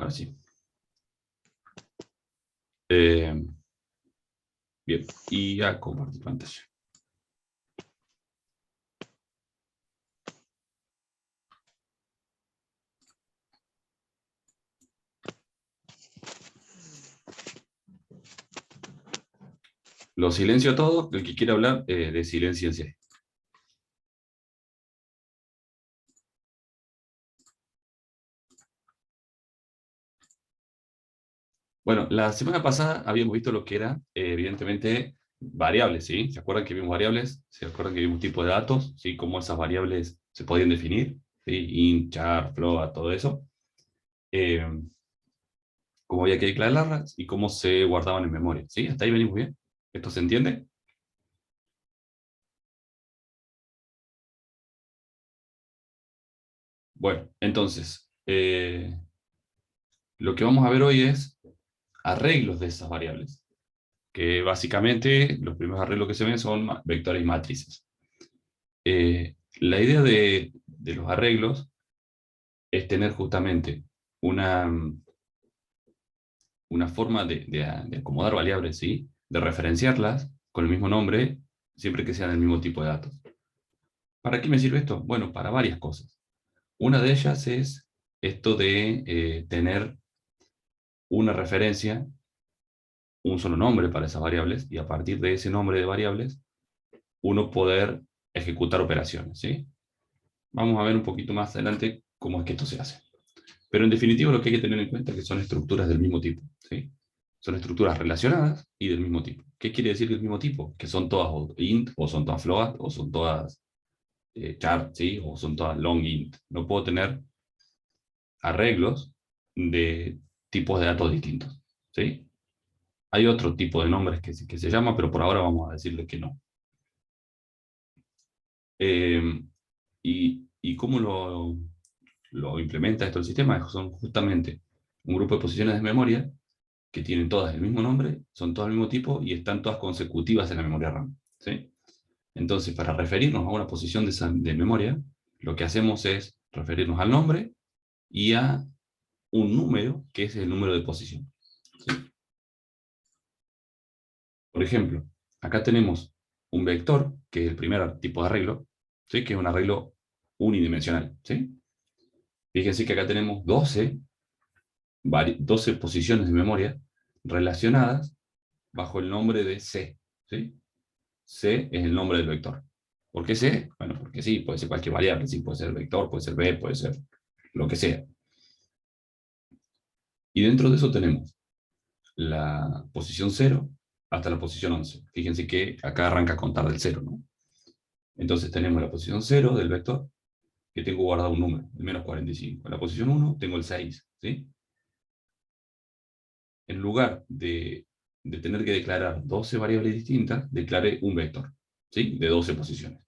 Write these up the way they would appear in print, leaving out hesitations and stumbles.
Ahora sí. Bien, y ya compartir pantalla. Lo silencio todo, el que quiera hablar, de silenciense. Bueno, la semana pasada habíamos visto lo que era, evidentemente, variables, ¿sí? ¿Se acuerdan que vimos variables? ¿Se acuerdan que vimos tipo de datos? ¿Sí? Cómo esas variables se podían definir, ¿sí? Int, char, float, todo eso. Eh, Cómo había que declararlas y cómo se guardaban en memoria, ¿sí? ¿Hasta ahí venimos bien? ¿Esto se entiende? Bueno, entonces, lo que vamos a ver hoy es arreglos de esas variables, que básicamente los primeros arreglos que se ven son vectores y matrices. La idea de los arreglos es tener justamente una, una forma de acomodar variables, ¿sí? De referenciarlas con el mismo nombre, siempre que sean del mismo tipo de datos. ¿Para qué me sirve esto? Bueno, para varias cosas. Una de ellas es esto de tener una referencia, un solo nombre para esas variables, y a partir de ese nombre de variables, uno poder ejecutar operaciones, ¿sí? Vamos a ver un poquito más adelante cómo es que esto se hace. Pero en definitiva lo que hay que tener en cuenta es que son estructuras del mismo tipo, ¿sí? Son estructuras relacionadas y del mismo tipo. ¿Qué quiere decir del mismo tipo? Que son todas int, o son todas float, o son todas char, ¿sí? O son todas long int. No puedo tener arreglos de tipos de datos distintos, ¿sí? Hay otro tipo de nombres que se llama, pero por ahora vamos a decirle que no. ¿Y cómo lo implementa esto el sistema? Son justamente un grupo de posiciones de memoria que tienen todas el mismo nombre, son todas del mismo tipo y están todas consecutivas en la memoria RAM, ¿sí? Entonces, para referirnos a una posición de memoria, lo que hacemos es referirnos al nombre y a un número, que es el número de posición, ¿sí? Por ejemplo, acá tenemos un vector, que es el primer tipo de arreglo, ¿sí? Que es un arreglo unidimensional, ¿sí? Fíjense que acá tenemos 12 posiciones de memoria relacionadas bajo el nombre de C, ¿sí? C es el nombre del vector. ¿Por qué C? Bueno, porque sí, puede ser cualquier variable, sí, puede ser vector, puede ser B, puede ser lo que sea. Y dentro de eso tenemos la posición 0 hasta la posición 11. Fíjense que acá arranca a contar del 0, ¿no? Entonces tenemos la posición 0 del vector, que tengo guardado un número, el menos 45. En la posición 1 tengo el 6, ¿sí? En lugar de tener que declarar 12 variables distintas, declaré un vector, ¿sí? De 12 posiciones.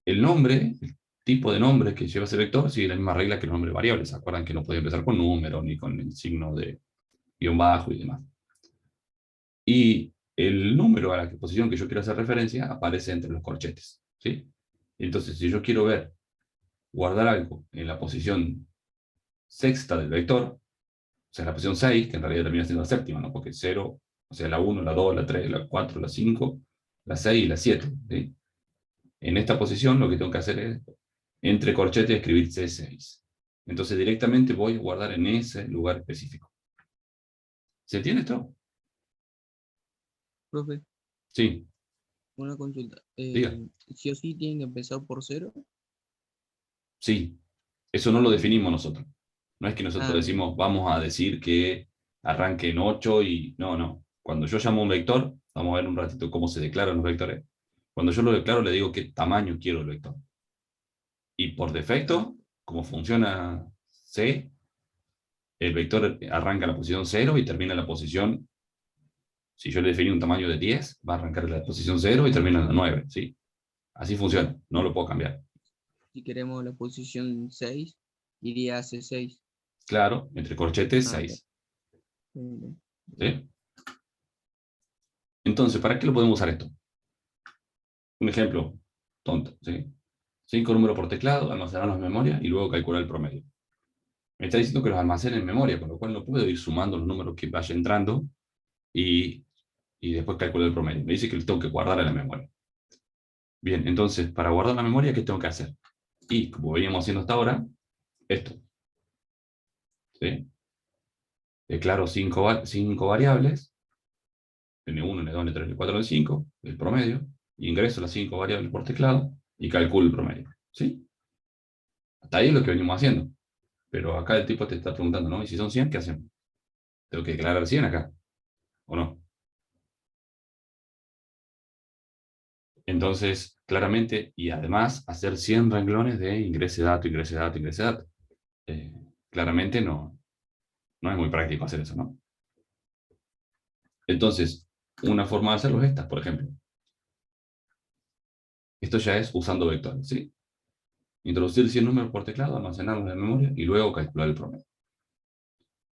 El nombre, el tipo de nombre que lleva ese vector, sigue la misma regla que el nombre de variables. ¿Se acuerdan que no puede empezar con número, ni con el signo de guión bajo y demás? Y el número a la posición que yo quiero hacer referencia aparece entre los corchetes, ¿sí? Entonces, si yo quiero ver, guardar algo en la posición sexta del vector, o sea, la posición 6, que en realidad termina siendo la séptima, ¿no? Porque 0, o sea, la 1, la 2, la 3, la 4, la 5, la 6 y la 7, ¿sí? En esta posición lo que tengo que hacer es, entre corchetes, escribir C6. Entonces directamente voy a guardar en ese lugar específico. ¿Se entiende esto? Profe, Sí, una consulta. diga. ¿Sí o sí tienen que empezar por cero? Sí, eso no lo definimos nosotros. No es que nosotros Ah, bien. decimos, vamos a decir que arranque en 8 y... No, no. Cuando yo llamo a un vector, vamos a ver un ratito cómo se declaran los vectores. Cuando yo lo declaro, le digo qué tamaño quiero el vector. Y por Ah, defecto, como funciona C, el vector arranca en la posición 0 y termina en la posición, si yo le definí un tamaño de 10, va a arrancar en la posición 0 y termina en la 9, ¿sí? Así funciona, no lo puedo cambiar. si queremos la posición 6 iría a C6. Claro, entre corchetes Ah, bien. 6, Bien, bien. ¿sí? Entonces, ¿para qué lo podemos usar esto? Un ejemplo tonto, ¿sí? 5 números por teclado, almacenarlos en memoria y luego calcular el promedio. Me está diciendo que los almacene en memoria, con lo cual no puedo ir sumando los números que vaya entrando y, y después calcular el promedio. Me dice que los tengo que guardar en la memoria. Bien, entonces, para guardar la memoria, ¿qué tengo que hacer? Y, como veníamos haciendo hasta ahora, esto. ¿Sí? Declaro cinco variables, N1, N2, N3, N4, N5, el promedio, y ingreso las 5 variables por teclado y calculo el promedio. ¿Sí? Hasta ahí es lo que venimos haciendo. Pero acá el tipo te está preguntando, ¿no? ¿Y si son 100, qué hacemos? ¿Tengo que declarar 100 acá? ¿O no? Entonces, claramente, y además, hacer 100 renglones de ingrese dato, ingrese dato, ingrese dato. Claramente no es muy práctico hacer eso, ¿no? Entonces, una forma de hacerlo es esta, por ejemplo. Esto ya es usando vectores, ¿sí? Introducir 100 números por teclado, almacenarlos en memoria y luego calcular el promedio.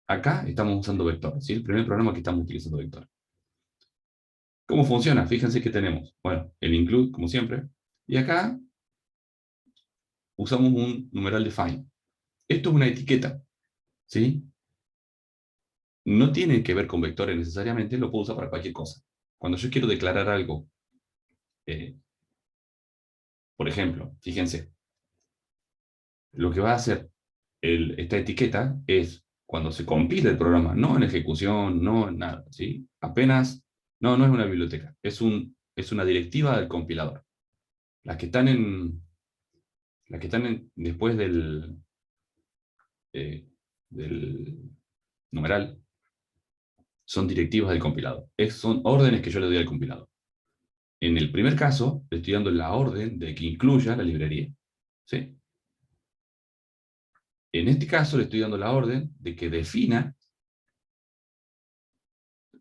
Acá estamos usando vectores, ¿sí? El primer programa que estamos utilizando vectores. ¿Cómo funciona? Fíjense que tenemos, bueno, el include, como siempre, y acá usamos un numeral define. Esto es una etiqueta, ¿sí? No tiene que ver con vectores necesariamente, lo puedo usar para cualquier cosa. Cuando yo quiero declarar algo, eh, por ejemplo, fíjense, lo que va a hacer esta etiqueta es cuando se compila el programa, no en ejecución, no en nada, ¿sí? Apenas, no es una biblioteca, es una directiva del compilador. Las que están después del numeral son directivas del compilador. Son órdenes que yo le doy al compilador. En el primer caso, le estoy dando la orden de que incluya la librería. ¿Sí? En este caso, le estoy dando la orden de que defina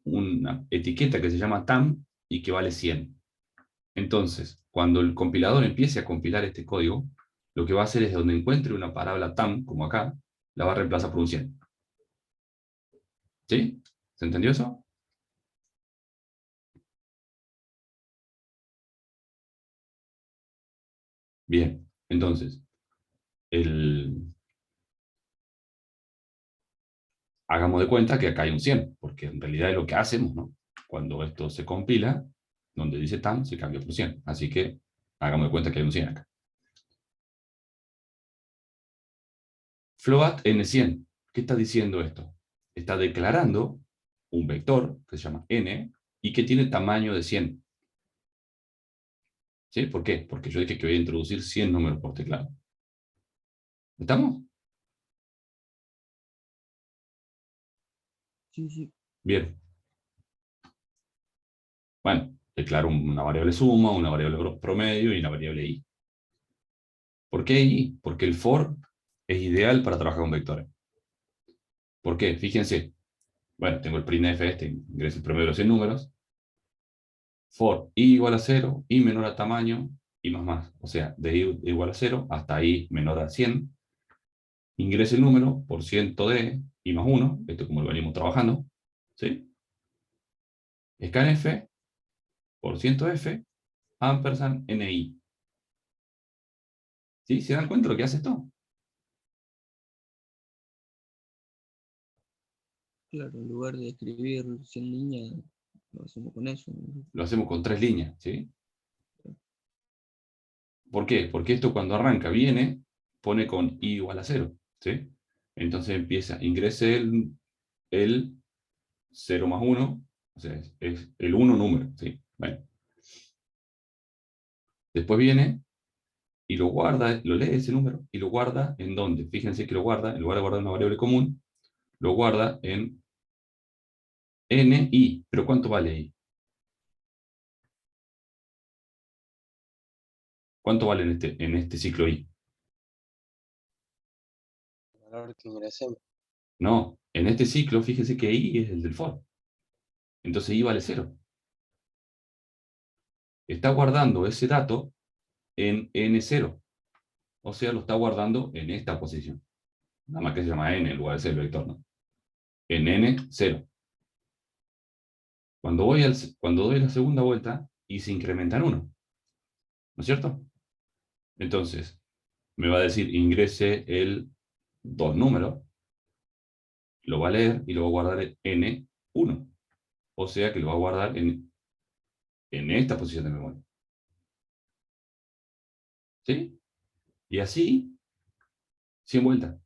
una etiqueta que se llama tam y que vale 100. Entonces, cuando el compilador empiece a compilar este código, lo que va a hacer es donde encuentre una palabra tam, como acá, la va a reemplazar por un 100. ¿Sí? ¿Se entendió eso? Bien, entonces, hagamos de cuenta que acá hay un 100, porque en realidad es lo que hacemos, ¿no? Cuando esto se compila, donde dice tam, se cambia por 100. Así que hagamos de cuenta que hay un 100 acá. Float n100. ¿Qué está diciendo esto? Está declarando un vector que se llama n y que tiene tamaño de 100. ¿Sí? ¿Por qué? Porque yo dije que voy a introducir 100 números por teclado. ¿Estamos? Sí, sí, Bien. Bueno, declaro una variable suma, una variable promedio y una variable i. ¿Por qué i? Porque el for es ideal para trabajar con vectores. ¿Por qué? Fíjense. Bueno, tengo el printf ingreso el promedio de los 100 números. For i igual a 0, i menor a tamaño, y más. O sea, de i igual a 0 hasta i menor a 100. Ingrese el número por ciento de i más 1. Esto es como lo venimos trabajando. ¿Sí? Scanf por ciento f ampersand ni. ¿Sí? ¿Se dan cuenta de lo que hace esto? claro, en lugar de escribir 100 líneas, lo hacemos con eso, ¿no? Lo hacemos con 3 líneas. ¿Sí? ¿Por qué? Porque esto cuando arranca viene, pone con i igual a 0. ¿Sí? Entonces empieza, ingrese el 0 más 1, o sea, es el 1 número. ¿Sí? Bueno. Después viene y lo guarda, lo lee ese número y lo guarda en dónde. Fíjense que lo guarda, en lugar de guardar una variable común, lo guarda en ni. ¿Pero cuánto vale i? ¿Cuánto vale en este ciclo i? El valor que ingresemos. No, en este ciclo, fíjense que i es el del for. Entonces i vale 0. Está guardando ese dato en n0. O sea, lo está guardando en esta posición. Nada más que se llama n en lugar de ser el vector, ¿no? En n0. Cuando doy la segunda vuelta, y se incrementa en 1. ¿No es cierto? Entonces, me va a decir ingrese el 2 números, lo va a leer y lo va a guardar en N1. O sea que lo va a guardar en esta posición de memoria. ¿Sí? Y así, 100 vueltas.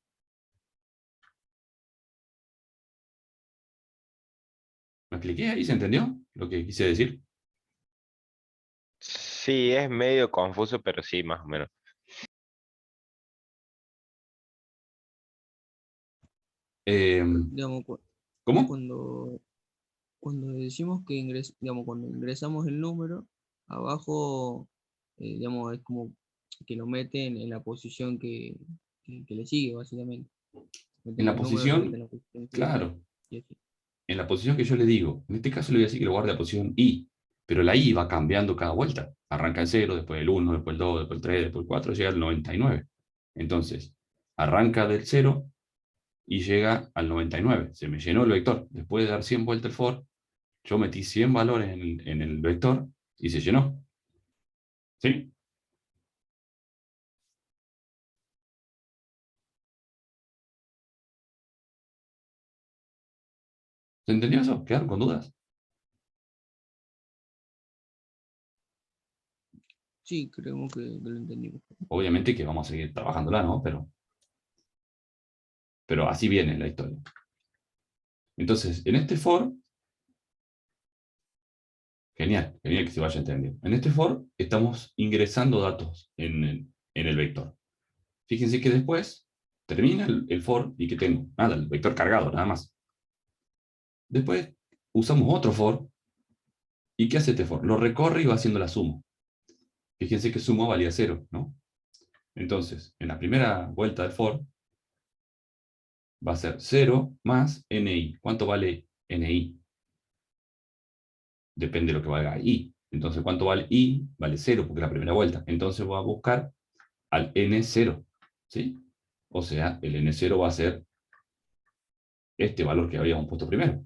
¿Me expliqué ahí? ¿Se entendió lo que quise decir? Sí, es medio confuso, pero sí, más o menos. Eh, Digamos, ¿Cómo? cuando, cuando decimos que digamos, cuando ingresamos el número, abajo, digamos, es como que lo meten en la posición que le sigue, básicamente. En Meten la los números, lo meten posición, en la posición siguiente claro, y así. en la posición que yo le digo. En este caso le voy a decir que lo guarde a posición I, pero la I va cambiando cada vuelta. Arranca en 0, después el 1, después el 2, después el 3, después el 4, llega al 99. Entonces, arranca del 0 y llega al 99. Se me llenó el vector. Después de dar 100 vueltas el for, yo metí 100 valores en el vector y se llenó. ¿Sí? ¿Se entendió eso? ¿Quedaron con dudas? Sí, creemos que lo entendimos. Obviamente que vamos a seguir trabajándola, ¿no? Pero así viene la historia. Entonces, en este for, genial, genial que se vaya entendiendo. En este for estamos ingresando datos en el vector. Fíjense que después termina el for y que tengo, nada, el vector cargado, nada más. Después usamos otro for. ¿Y qué hace este for? Lo recorre y va haciendo la suma. Fíjense que suma valía 0, ¿no? Entonces, en la primera vuelta del for, va a ser 0 más ni. ¿Cuánto vale ni? Depende de lo que valga i. Entonces, ¿cuánto vale i? Vale 0, porque es la primera vuelta. Entonces voy a buscar al n0, ¿sí? O sea, el n0 va a ser este valor que habíamos puesto primero.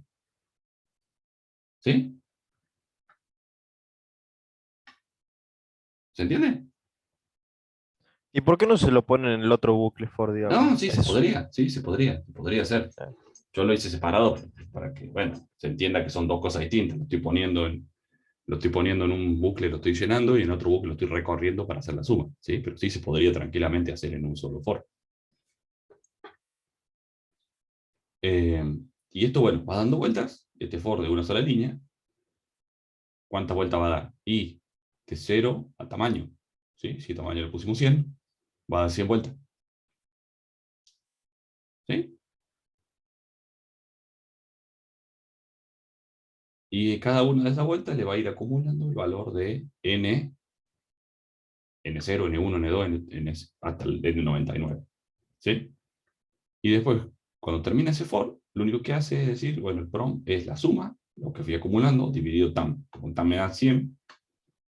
¿Sí? ¿Se entiende? ¿Y por qué no se lo ponen en el otro bucle for, digamos? No, sí, se podría, sí, se podría hacer. Yo lo hice separado para que, bueno, se entienda que son dos cosas distintas. Lo estoy poniendo en un bucle, lo estoy llenando, y en otro bucle lo estoy recorriendo para hacer la suma, ¿sí? Pero sí se podría tranquilamente hacer en un solo for. Eh, y esto, bueno, va dando vueltas, este for de una sola línea. ¿Cuántas vueltas va a dar? Y de 0 a tamaño, ¿sí? Si tamaño le pusimos 100, va a dar 100 vueltas, ¿sí? Y cada una de esas vueltas le va a ir acumulando el valor de n0, n1, n2, hasta el n99, ¿sí? Y después, cuando termina ese for, lo único que hace es decir, bueno, el prom es la suma, lo que fui acumulando, dividido tam. Como tam me da 100,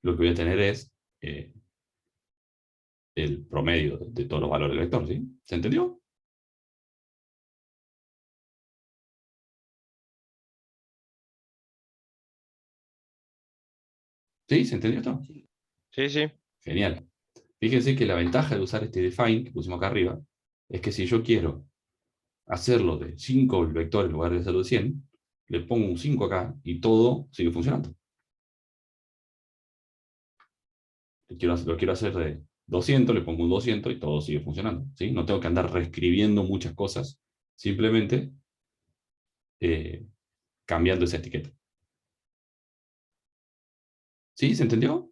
lo que voy a tener es el promedio de todos los valores del vector, ¿sí? ¿Se entendió? ¿Sí? ¿Se entendió esto? Sí, Sí, sí. Genial. Fíjense que la ventaja de usar este define que pusimos acá arriba es que si yo quiero hacerlo de 5 vectores en lugar de hacerlo de 100, le pongo un 5 acá y todo sigue funcionando. Lo quiero hacer de 200, le pongo un 200 y todo sigue funcionando, ¿sí? No tengo que andar reescribiendo muchas cosas, simplemente eh, cambiando esa etiqueta. ¿Sí? ¿Se entendió?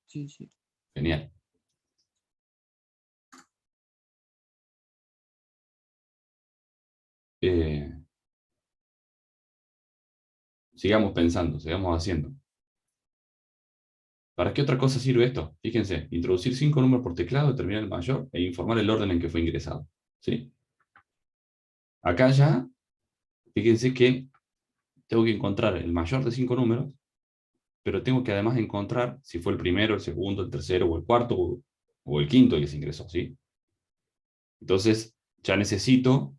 sí, sí. Genial. Eh, Sigamos pensando, sigamos haciendo. ¿Para qué otra cosa sirve esto? Fíjense, introducir 5 números por teclado, determinar el mayor e informar el orden en que fue ingresado. ¿Sí? Acá ya, fíjense que tengo que encontrar el mayor de 5 números, pero tengo que además encontrar si fue el primero, el segundo, el tercero o el cuarto o el quinto el que se ingresó. ¿Sí? Entonces, ya necesito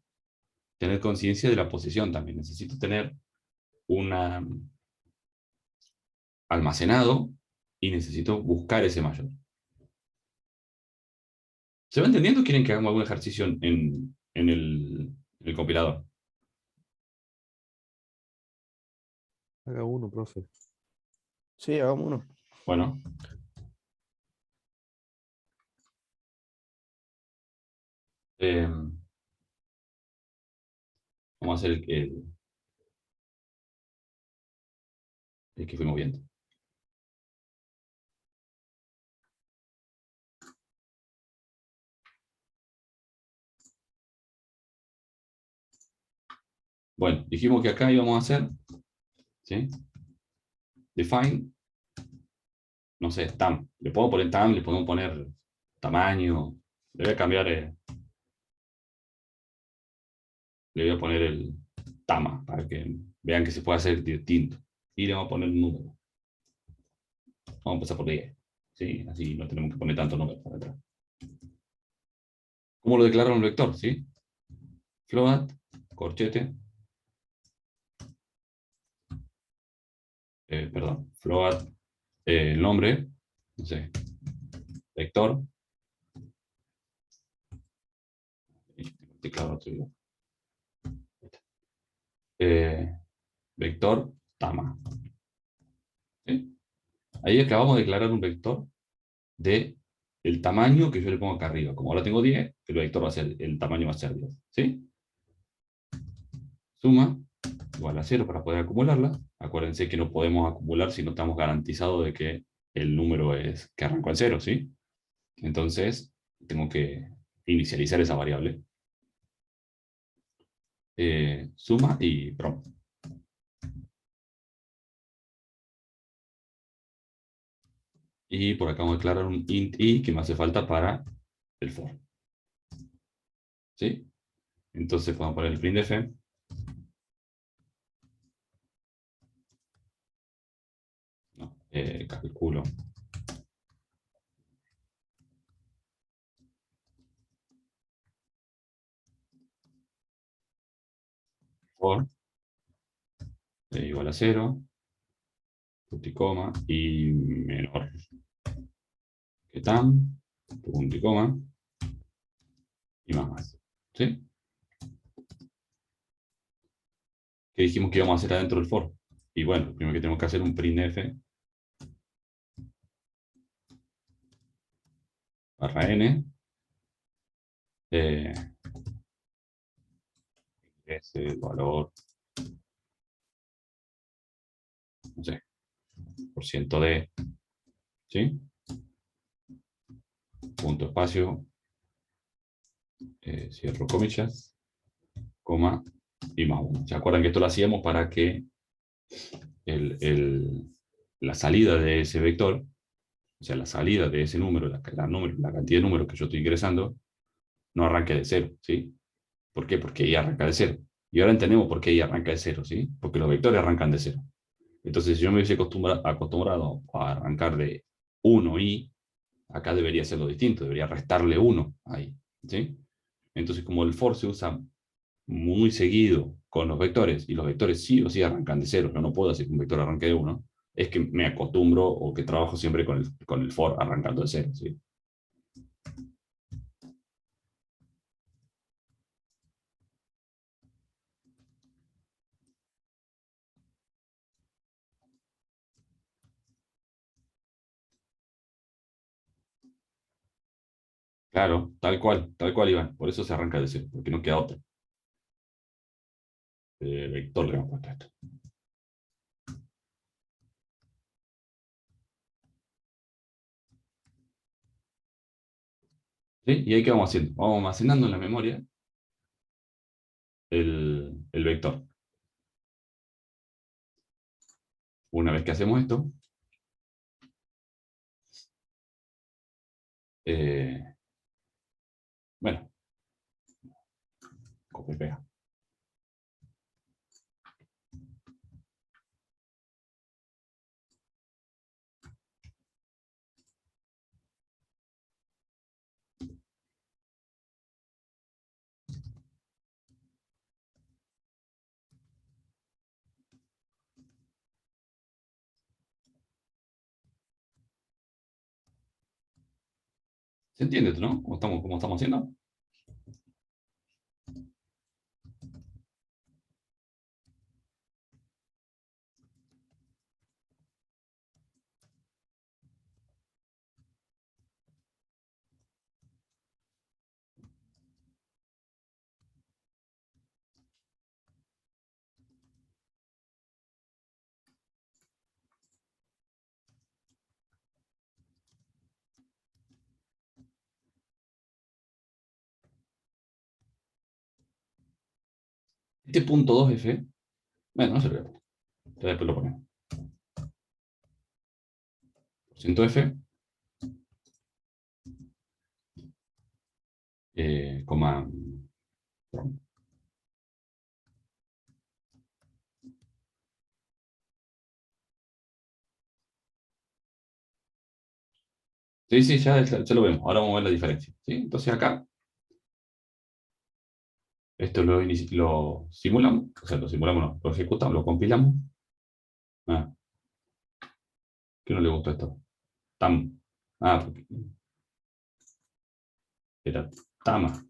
tener conciencia de la posición también. Necesito tener una almacenado y necesito buscar ese mayor. ¿Se va entendiendo? ¿Quieren que hagamos algún ejercicio en el compilador? Haga uno, profe. Sí, hagamos uno. Bueno. Vamos a hacer el que fuimos viendo. Bueno, dijimos que acá íbamos a hacer, ¿sí? Define, no sé, tam. Le puedo poner tam, le podemos poner tamaño. Le voy a cambiar, le voy a poner el tama para que vean que se puede hacer distinto. Y le vamos a poner un número. Vamos a empezar por 10. ¿Sí? Así no tenemos que poner tanto número para atrás. ¿Cómo lo declaro un vector? ¿Sí? Float, corchete. Perdón, float, el nombre, no sé, vector. Teclado otro idioma. Vector tama. ¿Sí? Ahí acabamos de declarar un vector de el tamaño que yo le pongo acá arriba. Como ahora tengo 10, el vector va a ser, el tamaño va a ser 10. ¿Sí? Suma igual a 0 para poder acumularla. Acuérdense que no podemos acumular si no estamos garantizados de que el número es que arrancó en 0, ¿sí? Entonces, tengo que inicializar esa variable. Suma y prom. Y por acá vamos a declarar un int i que me hace falta para el for. ¿Sí? Entonces podemos poner el printf. No, calculo. For igual a 0, punto y coma, y menor que tam, punto y coma, y más. ¿Sí? ¿Qué dijimos que íbamos a hacer adentro del for? Y bueno, primero que tenemos que hacer un printf barra n, es el valor, no sé, por ciento de, ¿sí? Punto espacio, cierro comillas, coma, y más 1. ¿Se acuerdan que esto lo hacíamos para que la salida de ese vector, o sea, la salida de ese número, la cantidad de números que yo estoy ingresando, no arranque de 0, ¿sí? ¿Por qué? Porque I arranca de 0. Y ahora entendemos por qué I arranca de 0, ¿sí? Porque los vectores arrancan de 0. Entonces, si yo me hubiese acostumbrado a arrancar de 1 I, acá debería ser lo distinto, debería restarle 1 ahí, ¿sí? Entonces, como el for se usa muy seguido con los vectores, y los vectores sí o sí arrancan de 0, yo no puedo hacer que un vector arranque de 1, es que me acostumbro o que trabajo siempre con el for arrancando de 0, ¿sí? Claro, tal cual, Iván. Por eso se arranca de 0, porque no queda otro. Vector le hemos puesto esto. ¿Sí? ¿Y ahí qué vamos haciendo? Vamos almacenando en la memoria el vector. Una vez que hacemos esto, bueno, copia y pega. ¿Se entiende, no? Cómo estamos haciendo? Este punto 2F, bueno, no se ve. Después lo ponemos. Ciento F, coma, perdón. Sí, sí, ya lo vemos. Ahora vamos a ver la diferencia. ¿Sí? Entonces acá, esto lo simulamos, o sea, lo simulamos, no, lo ejecutamos, lo compilamos. Ah, ¿qué no le gustó esto? Tam. Ah, porque era Tama.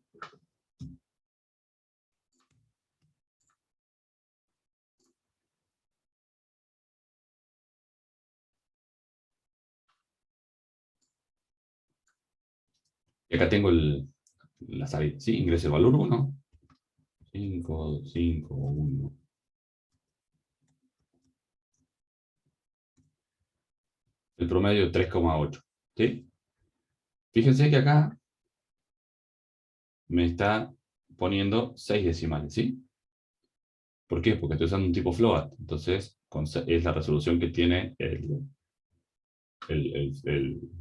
Y acá tengo la salida. ¿Sí? Ingreso el valor 1. 5, 5, 1. El promedio 3,8. ¿Sí? Fíjense que acá me está poniendo 6 decimales. ¿Sí? ¿Por qué? Porque estoy usando un tipo float. Entonces, es la resolución que tiene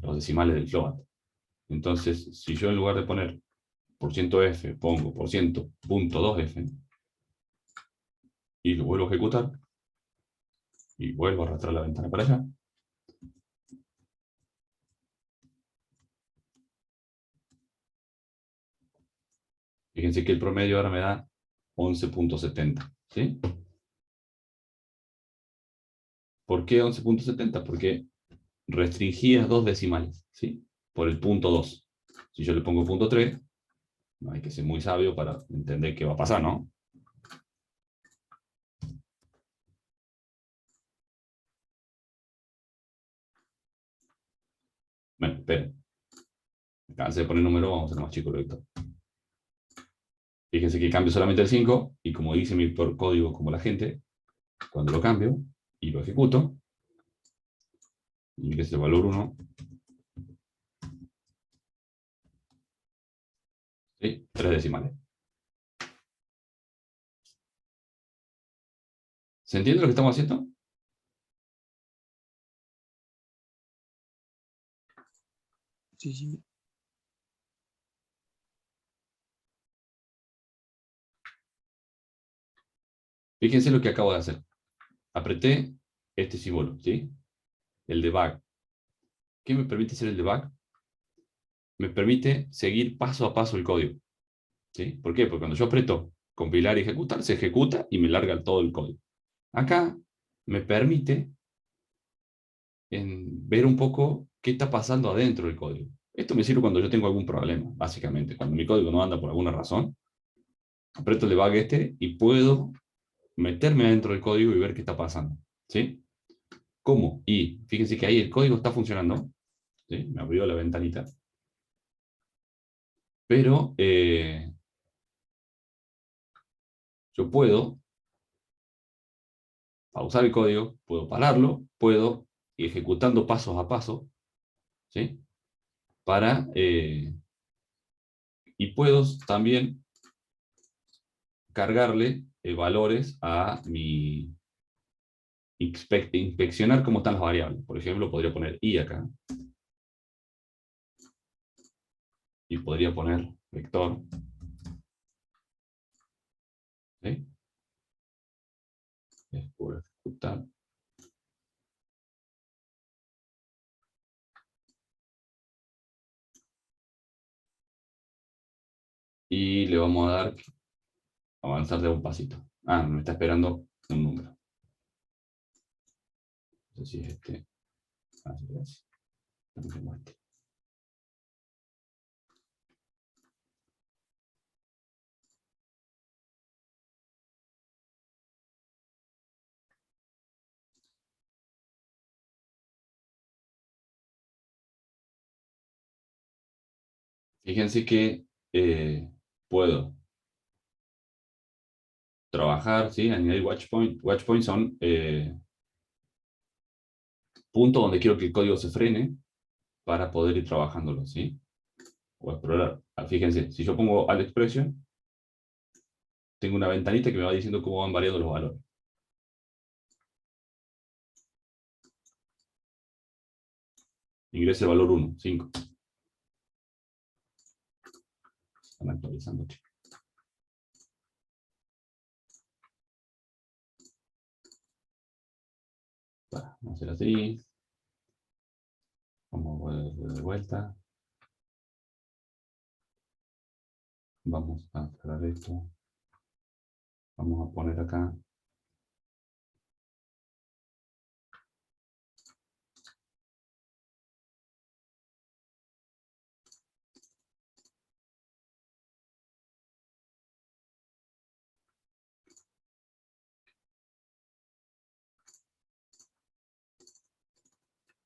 los decimales del float. Entonces, si yo en lugar de poner %f pongo %.2f y lo vuelvo a ejecutar y vuelvo a arrastrar la ventana para allá, fíjense que el promedio ahora me da 11,70. ¿Sí? ¿Por qué 11,70? Porque restringí a 2 decimales, ¿sí? Por el punto 2. Si yo le pongo punto 3, no hay que ser muy sabio para entender qué va a pasar, ¿no? Bueno, esperen. Acá de poner número, vamos a hacer más chico el vector. Fíjense que cambio solamente el 5, y como dice mi código como la gente, cuando lo cambio y lo ejecuto, ingreso el valor 1, ¿sí? 3 decimales. ¿Se entiende lo que estamos haciendo? Sí, sí. Fíjense lo que acabo de hacer. Apreté este símbolo, ¿sí? El debug. ¿Qué me permite hacer el debug? Me permite seguir paso a paso el código. ¿Sí? ¿Por qué? Porque cuando yo aprieto compilar y ejecutar, se ejecuta y me larga todo el código. Acá me permite ver un poco qué está pasando adentro del código. Esto me sirve cuando yo tengo algún problema, básicamente. Cuando mi código no anda por alguna razón, aprieto el debug y puedo meterme adentro del código y ver qué está pasando. ¿Sí? ¿Cómo? Y fíjense que ahí el código está funcionando. ¿Sí? Me abrió la ventanita. Pero yo puedo pausar el código, puedo pararlo, puedo ir ejecutando pasos a paso, ¿sí? Y puedo también cargarle valores a inspeccionar cómo están las variables. Por ejemplo, podría poner i acá. Y podría poner vector. ¿Sí? Puedo ejecutar. Y le vamos a dar avanzar de un pasito. Ah, me está esperando un número. No sé si es este. Ah, sí, gracias. Fíjense que puedo trabajar, ¿sí? Añadir watch point. Watch points son puntos donde quiero que el código se frene para poder ir trabajándolo, ¿sí? O explorar. Fíjense, si yo pongo alt expression, tengo una ventanita que me va diciendo cómo van variando los valores. Ingrese el valor 1, 5. Están actualizando, chicos. Vamos a hacer así. Vamos a volver de vuelta. Vamos a cerrar esto. Vamos a poner acá.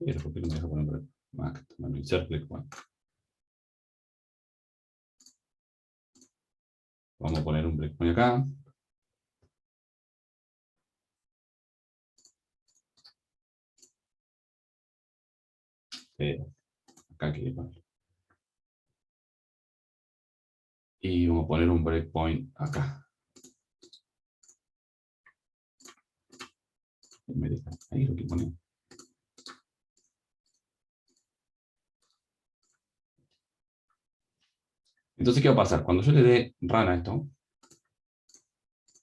Pero ¿por qué no me deja poner break? Bueno, insert breakpoint. Vamos a poner un breakpoint acá. Acá quiere poner. Y vamos a poner un breakpoint acá. Ahí lo que pone. Entonces, ¿qué va a pasar? Cuando yo le dé run a esto,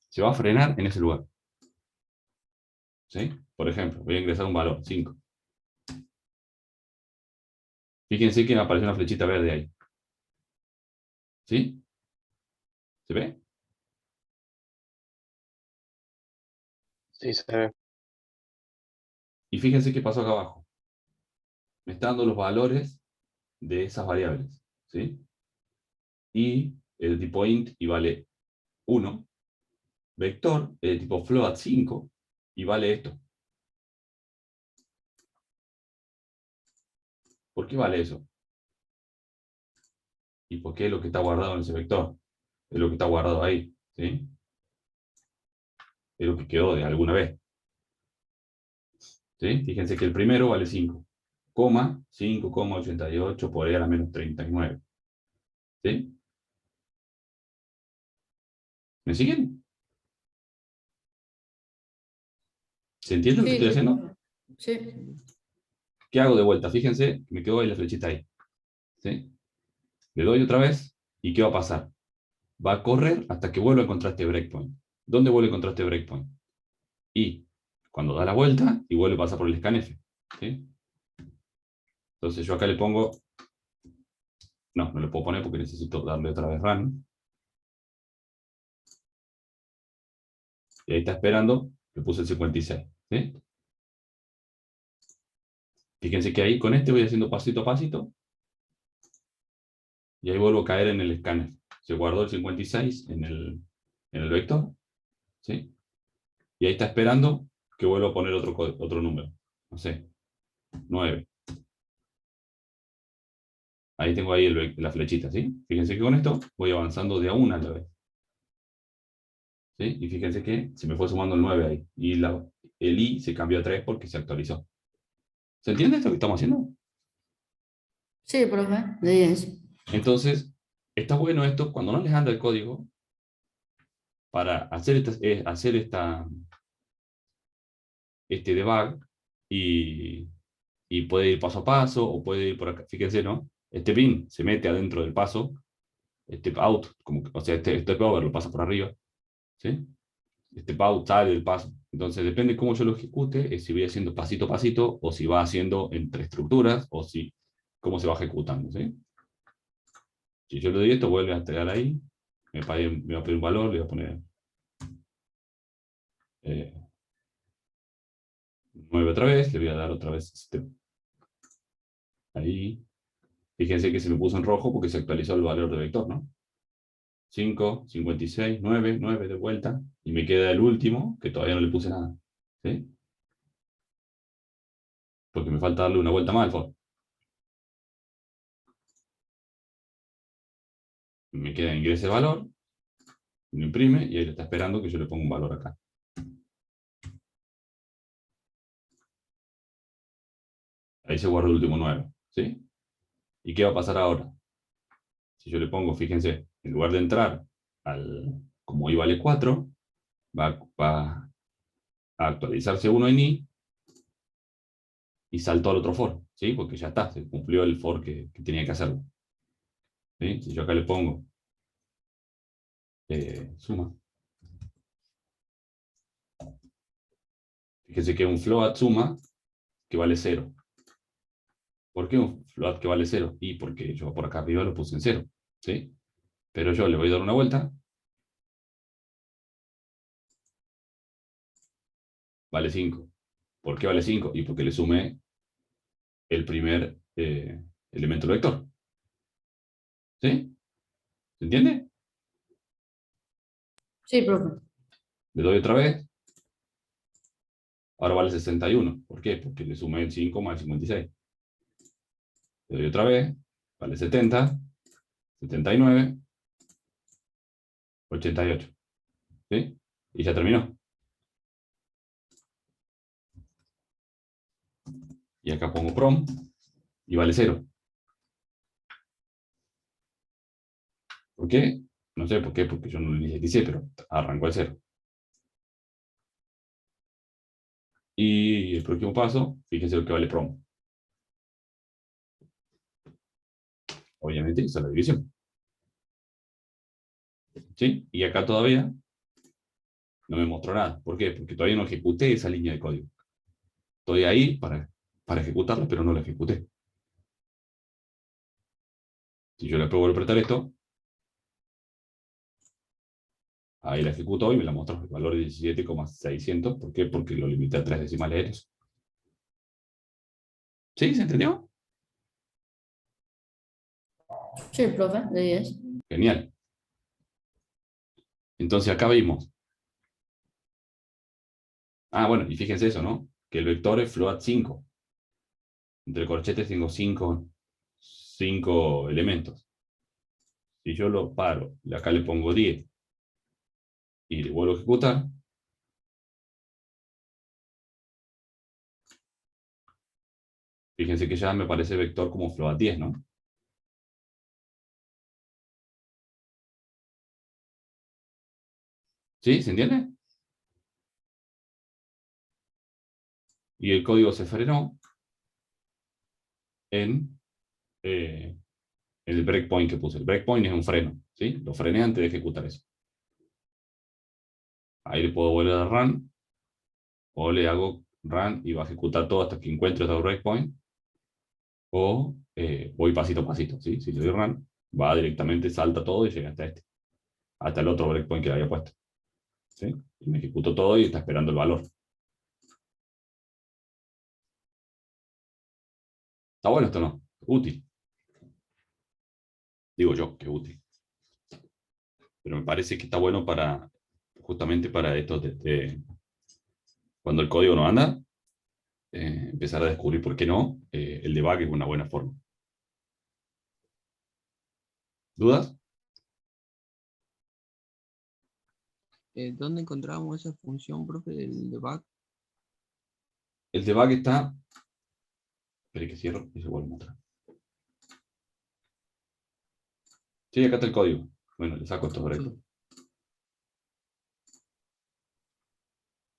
se va a frenar en ese lugar. ¿Sí? Por ejemplo, voy a ingresar un valor, 5. Fíjense que me apareció una flechita verde ahí. ¿Sí? ¿Se ve? Sí, se ve. Y fíjense qué pasó acá abajo. Me está dando los valores de esas variables. ¿Sí? Y el tipo int y vale 1. Vector, el tipo float 5 y vale esto. ¿Por qué vale eso? ¿Y por qué es lo que está guardado en ese vector? Es lo que está guardado ahí. ¿Sí? Es lo que quedó de alguna vez. ¿Sí? Fíjense que el primero vale 5, 5,88 por e a la menos 39. ¿Sí? ¿Me siguen? ¿Se entiende lo que Sí, estoy sí, haciendo? sí. ¿Qué hago de vuelta? Fíjense, me quedó ahí la flechita ahí. ¿Sí? Le doy otra vez y ¿qué va a pasar? Va a correr hasta que vuelva a encontrar este breakpoint. ¿Dónde vuelve a encontrar este breakpoint? Y cuando da la vuelta y vuelve a pasar por el scanf. ¿Sí? Entonces yo acá le pongo... No le puedo poner porque necesito darle otra vez run. Y ahí está esperando, le puse el 56. ¿Sí? Fíjense que ahí con este voy haciendo pasito a pasito. Y ahí vuelvo a caer en el escáner. Se guardó el 56 en el vector. ¿Sí? Y ahí está esperando que vuelva a poner otro número. No sé, 9. Ahí tengo ahí la flechita, ¿sí? Fíjense que con esto voy avanzando de a una a la vez. ¿Sí? Y fíjense que se me fue sumando el 9 ahí. Y el i se cambió a 3 porque se actualizó. ¿Se entiende esto que estamos haciendo? Sí, profe, de 10. Entonces, está bueno esto cuando no les anda el código para hacer este debug y puede ir paso a paso o puede ir por acá. Fíjense, ¿no? Este bin se mete adentro del paso, step out, o sea, este step over lo pasa por arriba, ¿sí? Step out sale del paso. Entonces, depende de cómo yo lo ejecute, es si voy haciendo pasito a pasito o si va haciendo entre estructuras o si cómo se va ejecutando, ¿sí? Si yo le doy esto, vuelve a entregar ahí, me va a pedir un valor, le voy a poner 9 otra vez, le voy a dar otra vez step ahí. Fíjense que se me puso en rojo porque se actualizó el valor de vector, ¿no? 5, 56, 9, 9 de vuelta. Y me queda el último, que todavía no le puse nada. ¿Sí? Porque me falta darle una vuelta más al for. Me queda ingrese valor, lo imprime y ahí le está esperando que yo le ponga un valor acá. Ahí se guarda el último 9, ¿sí? ¿Y qué va a pasar ahora? Si yo le pongo, fíjense, en lugar de entrar como i vale 4, va a actualizarse 1 en i y saltó al otro for, ¿sí? Porque ya está, se cumplió el for que tenía que hacerlo. ¿Sí? Si yo acá le pongo suma, fíjense que es un float suma que vale 0. ¿Por qué un float que vale 0? Y porque yo por acá arriba lo puse en 0, ¿sí? Pero yo le voy a dar una vuelta. Vale 5. ¿Por qué vale 5? Y porque le sumé el primer elemento del vector. ¿Sí? ¿Se entiende? Sí, profe. Le doy otra vez. Ahora vale 61. ¿Por qué? Porque le sumé el 5 más el 56. Le doy otra vez. Vale 70. 79. 88. ¿Sí? Y ya terminó. Y acá pongo prom. Y vale 0. ¿Por qué? No sé por qué, porque yo no lo inicialicé, pero arrancó el 0. Y el próximo paso, fíjense lo que vale prom. Obviamente hizo la división. ¿Sí? Y acá todavía no me mostró nada. ¿Por qué? Porque todavía no ejecuté esa línea de código. Estoy ahí para ejecutarla, pero no la ejecuté. Si yo le puedo apretar esto, ahí la ejecutó y me la mostró. El valor es 17,600. ¿Por qué? Porque lo limité a 3 decimales enteros. ¿Sí? ¿Se entendió? Sí, profe, de 10. Genial. Entonces acá vimos. Ah, bueno, y fíjense eso, ¿no? Que el vector es float 5. Entre corchetes tengo 5 elementos. Si yo lo paro, y acá le pongo 10 y le vuelvo a ejecutar, fíjense que ya me parece vector como float 10, ¿no? ¿Sí? ¿Se entiende? Y el código se frenó en el breakpoint que puse. El breakpoint es un freno, ¿sí? Lo frené antes de ejecutar eso. Ahí le puedo volver a dar run, o le hago run y va a ejecutar todo hasta que encuentre otro breakpoint, o voy pasito a pasito, ¿sí? Si le doy run, va directamente, salta todo y llega hasta el otro breakpoint que le había puesto. ¿Sí? Y me ejecuto todo y está esperando el valor. ¿Está bueno esto, no? Útil. Digo yo que útil. Pero me parece que está bueno justamente para esto cuando el código no anda, empezar a descubrir por qué no, el debug es una buena forma. ¿Dudas? ¿Dónde encontramos esa función, profe, del debug? El debug está... Espere que cierro y se vuelve a mostrar. Sí, acá está el código. Bueno, le saco estos breakpoints.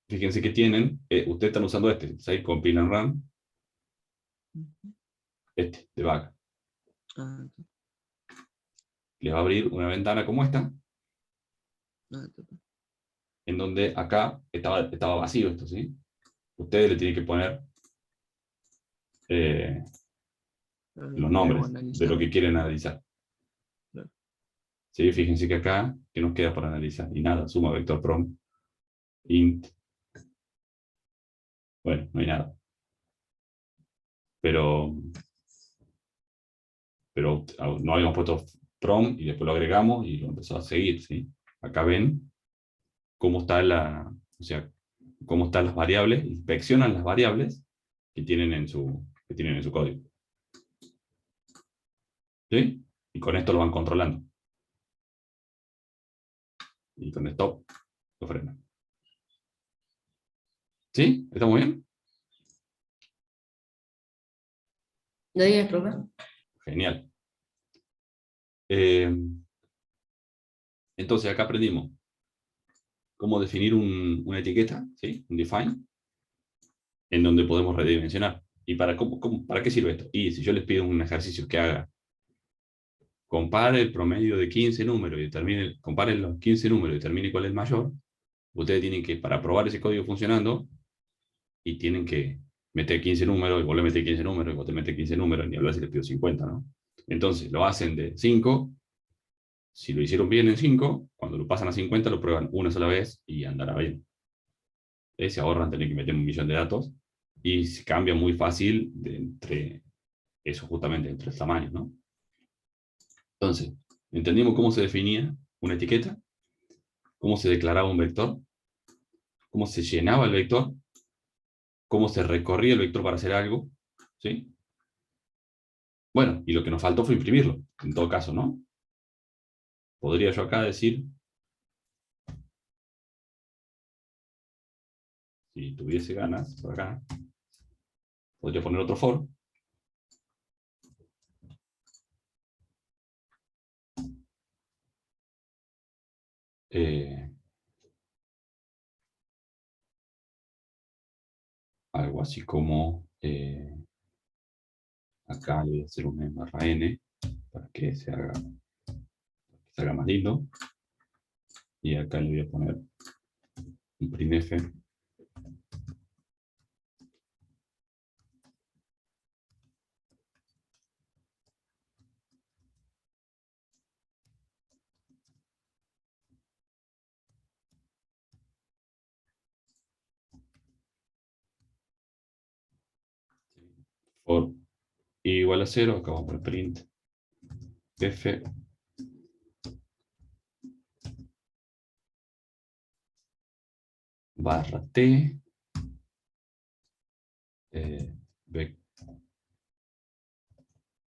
Fíjense que tienen, ustedes están usando save compile and run, debug. Ah, Les va a abrir una ventana como esta, ah, en donde acá estaba vacío esto, ¿sí? Ustedes le tienen que poner los nombres de lo que quieren analizar. Claro. ¿Sí? Fíjense que acá, ¿qué nos queda para analizar? Y nada, suma vector prom, int. Bueno, no hay nada. Pero no habíamos puesto prom y después lo agregamos y lo empezó a seguir, ¿sí? Acá ven cómo está o sea, cómo están las variables, inspeccionan las variables que tienen en su código. ¿Sí? Y con esto lo van controlando. Y con stop lo frena. ¿Sí? ¿Estamos bien? De 10, profe. Genial. Entonces acá aprendimos cómo definir una etiqueta, ¿sí? Un define, en donde podemos redimensionar. ¿Y para qué sirve esto? Y si yo les pido un ejercicio que haga, compare el promedio de 15 números y compare los 15 números y determine cuál es el mayor, ustedes tienen que, para probar ese código funcionando, y tienen que meter 15 números, y volver a meter 15 números, y vos te metes 15 números, ni hablar si les pido 50, ¿no? Entonces, lo hacen de 5, si lo hicieron bien en 5, cuando lo pasan a 50, lo prueban una sola vez y andará bien. Se ahorran tener que meter 1.000.000 de datos, y se cambia muy fácil entre eso, justamente, entre el tamaño, ¿no? Entonces, entendimos cómo se definía una etiqueta, cómo se declaraba un vector, cómo se llenaba el vector, cómo se recorría el vector para hacer algo, ¿sí? Bueno, y lo que nos faltó fue imprimirlo, en todo caso, ¿no? Podría yo acá decir, si tuviese ganas, por acá, podría poner otro for. Algo así como, acá le voy a hacer un m/n para que se haga más lindo. Y acá le voy a poner un printf. For igual a 0, acá vamos a poner print f barra t vec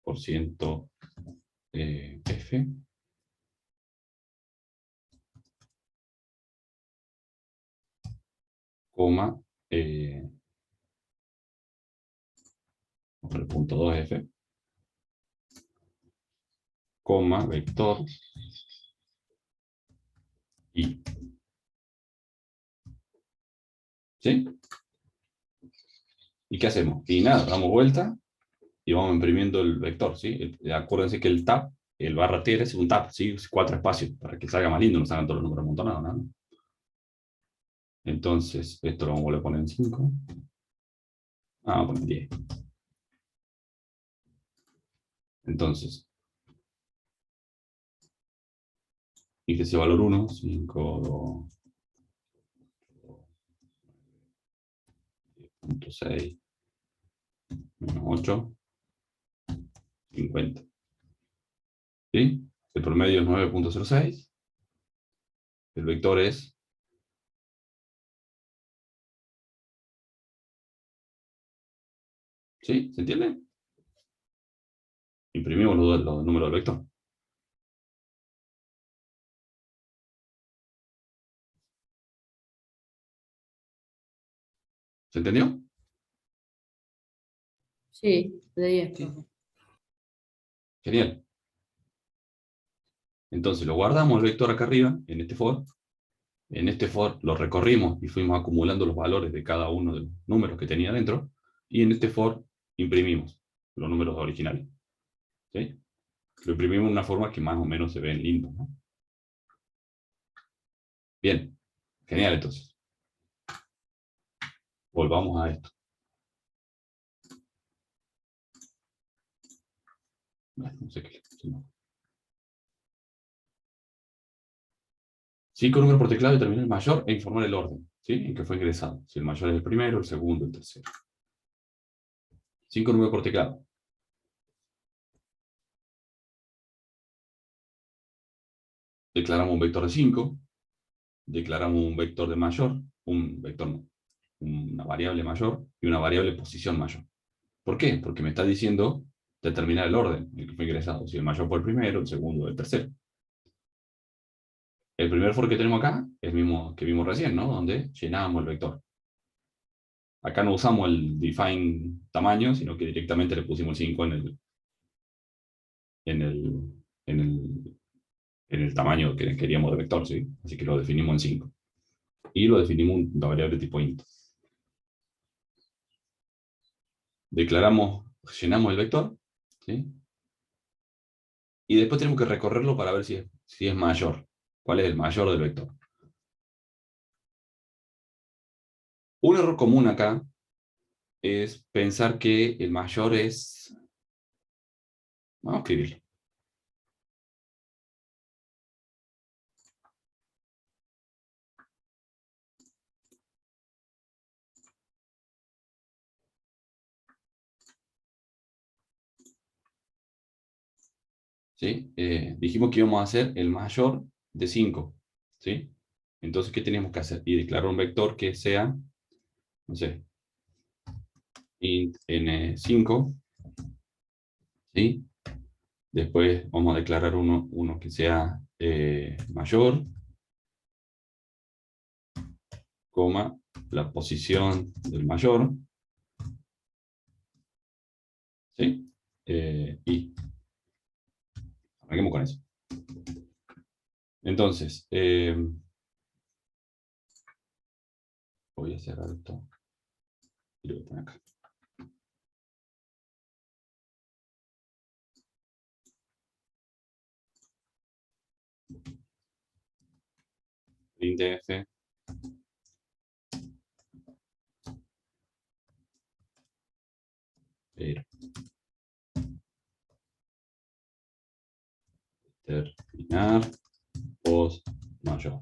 por ciento f coma punto 2f coma vector y. ¿Sí? ¿Y qué hacemos? Y nada, damos vuelta y vamos imprimiendo el vector, ¿sí? Acuérdense que el tab, el barra t es un tab, ¿sí? 4 espacios, para que salga más lindo, no salgan todos los números amontonados, ¿no? Entonces, esto lo vamos a volver a poner en 5. Vamos a poner 10. Entonces, fíjese valor 1, 5, 2, 10.6, 8, 50. ¿Sí? El promedio es 9.06. El vector es. ¿Sí? ¿Se entiende? Imprimimos los números del vector. ¿Se entendió? Sí, de 10, profe. Genial. Entonces lo guardamos el vector acá arriba, en este for. En este for lo recorrimos y fuimos acumulando los valores de cada uno de los números que tenía dentro. Y en este for imprimimos los números originales. ¿Sí? Lo imprimimos de una forma que más o menos se ven lindos, ¿no? Bien. Genial, entonces. Volvamos a esto. No sé qué. No. 5 números por teclado, determinar el mayor e informar el orden, ¿sí? En que fue ingresado. Si el mayor es el primero, el segundo, el tercero. 5 números por teclado. Declaramos un vector de 5. Declaramos un vector de mayor. Un vector no. Una variable mayor y una variable posición mayor. ¿Por qué? Porque me está diciendo determinar el orden en que fue ingresado. Si el mayor fue el primero, el segundo, el tercero. El primer for que tenemos acá es el mismo que vimos recién, ¿no? Donde llenamos el vector. Acá no usamos el define tamaño, sino que directamente le pusimos 5 en el, en el, en el tamaño que queríamos de vector, ¿sí? Así que lo definimos en 5. Y lo definimos una variable tipo int. Declaramos, llenamos el vector, ¿sí? Y después tenemos que recorrerlo para ver si es mayor. ¿Cuál es el mayor del vector? Un error común acá es pensar que el mayor es... Vamos a escribirlo. ¿Sí? Dijimos que íbamos a hacer el mayor de 5. ¿Sí? Entonces, ¿qué tenemos que hacer? Y declarar un vector que sea, no sé, int n5. ¿Sí? Después vamos a declarar uno que sea mayor, coma, la posición del mayor. ¿Sí? Y arranquemos con eso. Entonces, voy a cerrar esto y lo voy a poner acá. Printf pero terminar post mayor.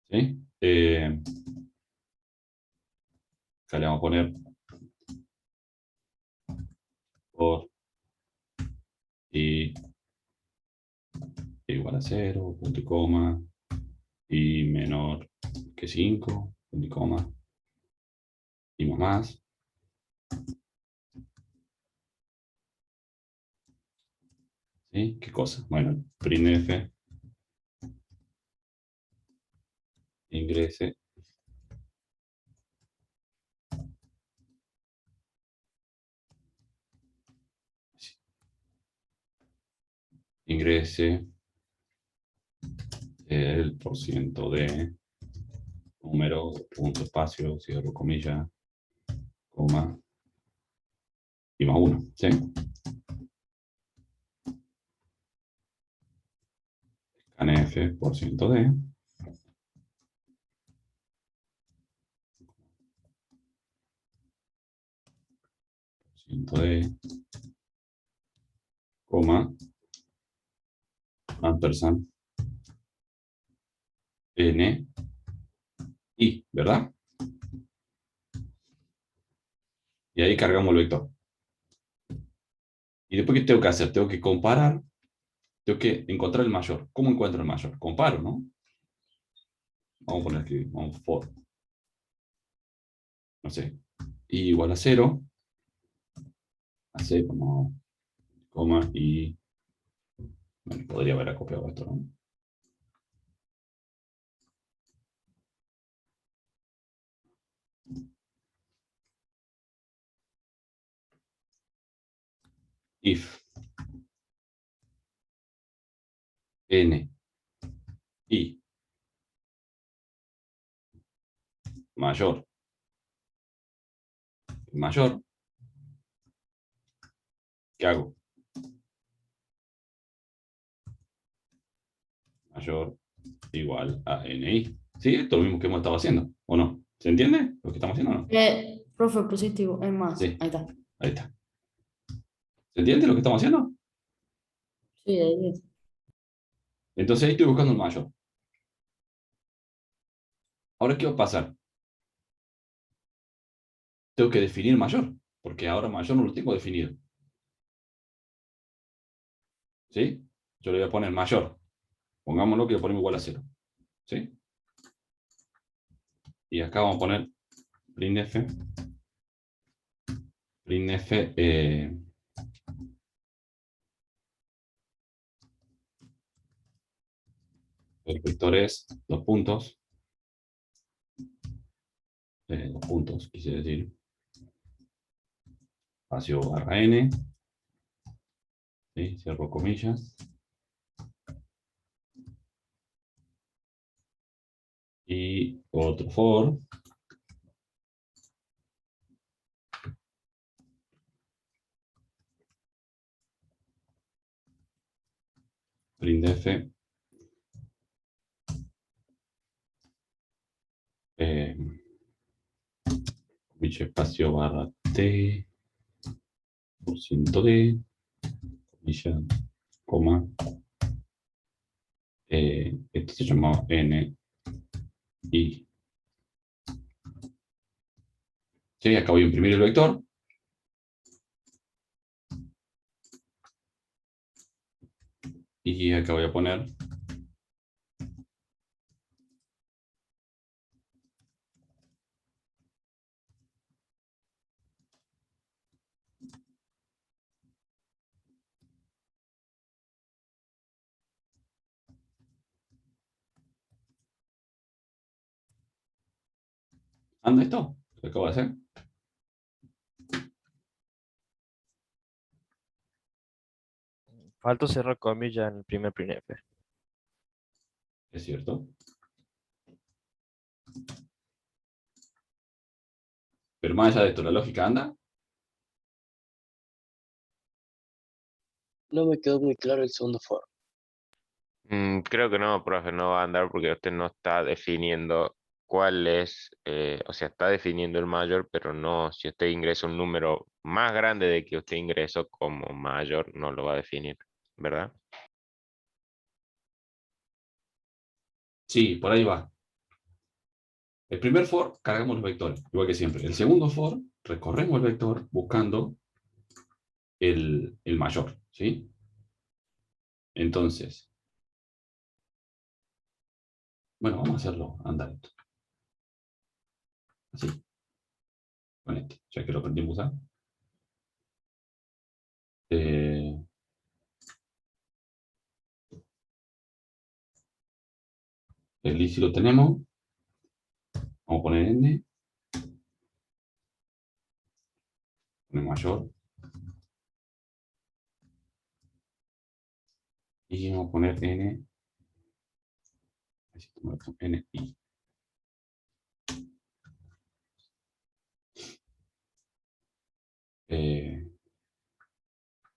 ¿Sí? Acá le vamos a poner por y igual a 0, punto y coma, y menor que 5, punto y coma, y más. ¿Sí? ¿Qué cosa? Bueno, printf ingrese el porciento de número, punto, espacio, cierro comilla, coma, y más 1, ¿sí? Scanf, porciento de, porciento de, coma, ampersand, n, i, ¿verdad? Y ahí cargamos el vector. Y después, ¿qué tengo que hacer? Tengo que comparar, tengo que encontrar el mayor. ¿Cómo encuentro el mayor? Comparo, ¿no? Vamos a poner aquí, vamos for, no sé, i igual a 0, a 0, no, coma, y, bueno, podría haber copiado esto, ¿no? If n, i, mayor, ¿qué hago? Mayor igual a ni. ¿Sí? Esto es lo mismo que hemos estado haciendo, ¿o no? ¿Se entiende lo que estamos haciendo o no? Profe, positivo, es más. Sí. Ahí está. Ahí está. ¿Se entiende lo que estamos haciendo? Sí, de 10. Entonces ahí estoy buscando el mayor. Ahora, ¿qué va a pasar? Tengo que definir mayor, porque ahora mayor no lo tengo definido. ¿Sí? Yo le voy a poner mayor. Pongámoslo que lo ponemos igual a 0. ¿Sí? Y acá vamos a poner printf El vector es dos puntos, quise decir, espacio barra n, ¿sí? Cierro comillas, y otro for, printf, comilla espacio barra t, por ciento d, comilla, coma, esto se llama n, y, ¿sí? Acá voy a imprimir el vector, y acá voy a poner anda esto, lo acabo de hacer. Falta cerrar comillas en el primer printf. Es cierto. Pero más allá de esto, ¿la lógica anda? No me quedó muy claro el segundo for. Creo que no, profe, no va a andar porque usted no está definiendo cuál es, o sea, está definiendo el mayor, pero no, si usted ingresa un número más grande de que usted ingresó como mayor, no lo va a definir, ¿verdad? Sí, por ahí va. El primer for, cargamos los vectores, igual que siempre. El segundo for, recorremos el vector buscando el mayor, ¿sí? Entonces, bueno, vamos a hacerlo andar esto. Así. Con este, ya que lo aprendimos a usar. El i si lo tenemos. Vamos a poner n. N mayor. Y vamos a poner n. N i.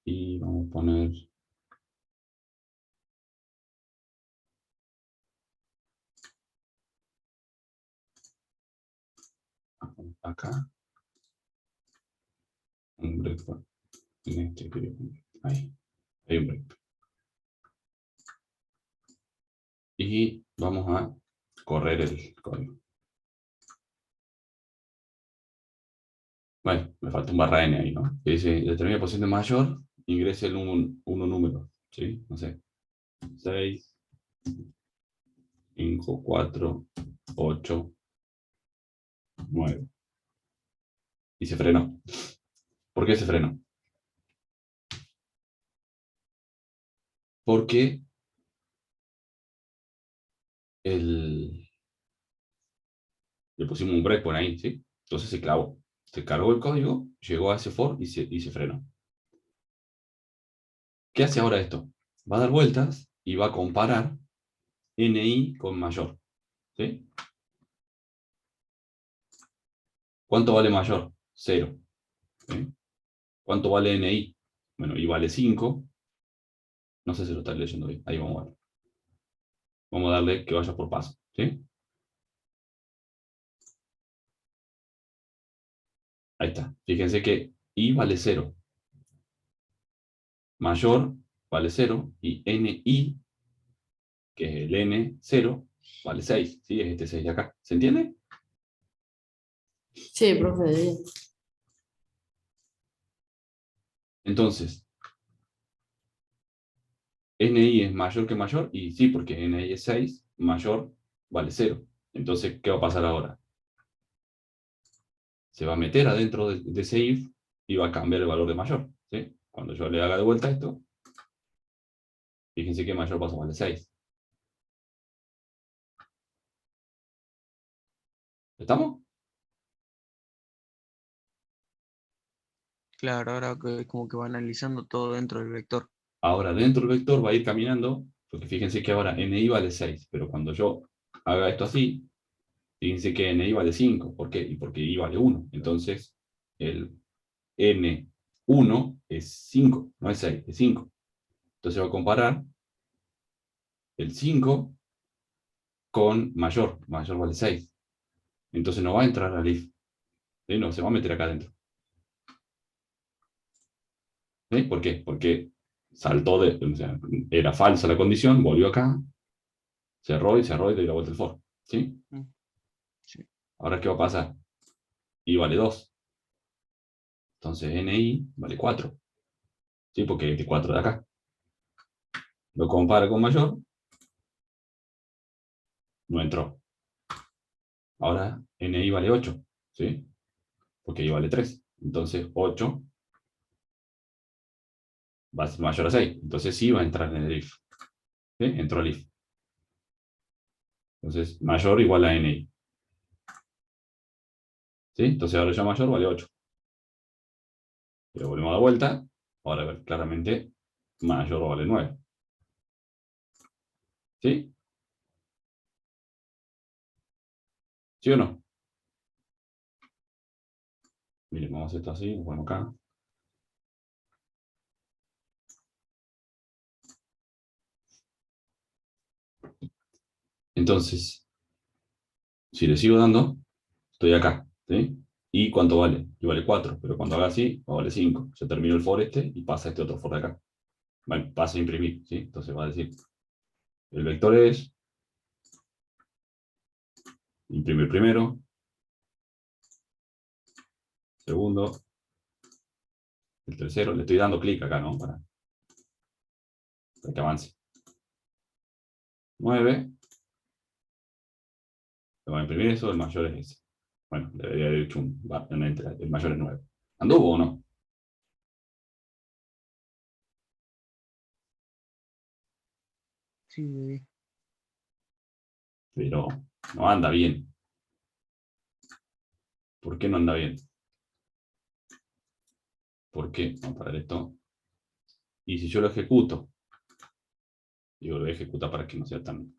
Y vamos a poner acá un breakpoint en este que ahí hay un breakpoint. Y vamos a correr el código. Bueno, me falta un barra n ahí, ¿no? Que dice, determina posición de mayor, ingrese el uno número, ¿sí? No sé, 6, 5, 4, 8, 9. Y se frenó. ¿Por qué se frenó? Porque le pusimos un breakpoint ahí, ¿sí? Entonces se clavó. Se cargó el código, llegó a ese for y se frenó. ¿Qué hace ahora esto? Va a dar vueltas y va a comparar ni con mayor, ¿sí? ¿Cuánto vale mayor? 0. ¿Sí? ¿Cuánto vale ni? Bueno, y vale 5. No sé si lo están leyendo bien. Ahí vamos a ver. Vamos a darle que vaya por paso, ¿sí? Ahí está. Fíjense que i vale 0. Mayor vale 0 y ni, que es el n0, vale 6. ¿Sí? Es este 6 de acá. ¿Se entiende? Sí, profe, bien. Entonces, ni es mayor que mayor, y sí, porque ni es 6, mayor vale 0. Entonces, ¿qué va a pasar ahora? Se va a meter adentro de ese if y va a cambiar el valor de mayor, ¿sí? Cuando yo le haga de vuelta esto, fíjense que mayor paso vale 6. ¿Estamos? Claro, ahora que como que va analizando todo dentro del vector. Ahora, dentro del vector va a ir caminando, porque fíjense que ahora ni vale 6, pero cuando yo haga esto así, fíjense que ni vale 5. ¿Por qué? Y porque i vale 1. Entonces, el n1 es 5, no es 6, es 5. Entonces va a comparar el 5 con mayor. Mayor vale 6. Entonces no va a entrar al if. ¿Sí? No, se va a meter acá adentro. ¿Sí? ¿Por qué? Porque saltó de... O sea, era falsa la condición, volvió acá, cerró y le dio la vuelta el for. ¿Sí? Sí. Ahora, ¿qué va a pasar? I vale 2. Entonces ni vale 4. ¿Sí? Porque es 4 de acá. Lo compara con mayor, no entró. Ahora ni vale 8. ¿Sí? Porque i vale 3. Entonces 8 va a ser mayor a 6. Entonces sí va a entrar en el if. ¿Sí? Entró el if. Entonces mayor igual a ni. ¿Sí? Entonces ahora ya mayor vale 8. Pero volvemos a la vuelta. Ahora a ver claramente mayor vale 9. ¿Sí? ¿Sí o no? Miren, vamos a hacer esto así. Lo ponemos acá. Entonces, si le sigo dando, estoy acá. ¿Sí? ¿Y cuánto vale? Y vale 4. Pero cuando haga así, va a valer 5. Se terminó el for este y pasa este otro for de acá. Vale, pasa a imprimir. ¿Sí? Entonces va a decir, el vector es, imprimir primero, segundo, el tercero. Le estoy dando clic acá, ¿no? Para que avance. 9. Le voy a imprimir eso, el mayor es ese. Bueno, debería haber hecho el mayor es 9. ¿Anduvo o no? Sí, bebé. Pero no anda bien. ¿Por qué no anda bien? ¿Por qué? Vamos a ver esto. Y si yo lo ejecuto, digo, lo voy a ejecutar para que no sea tan...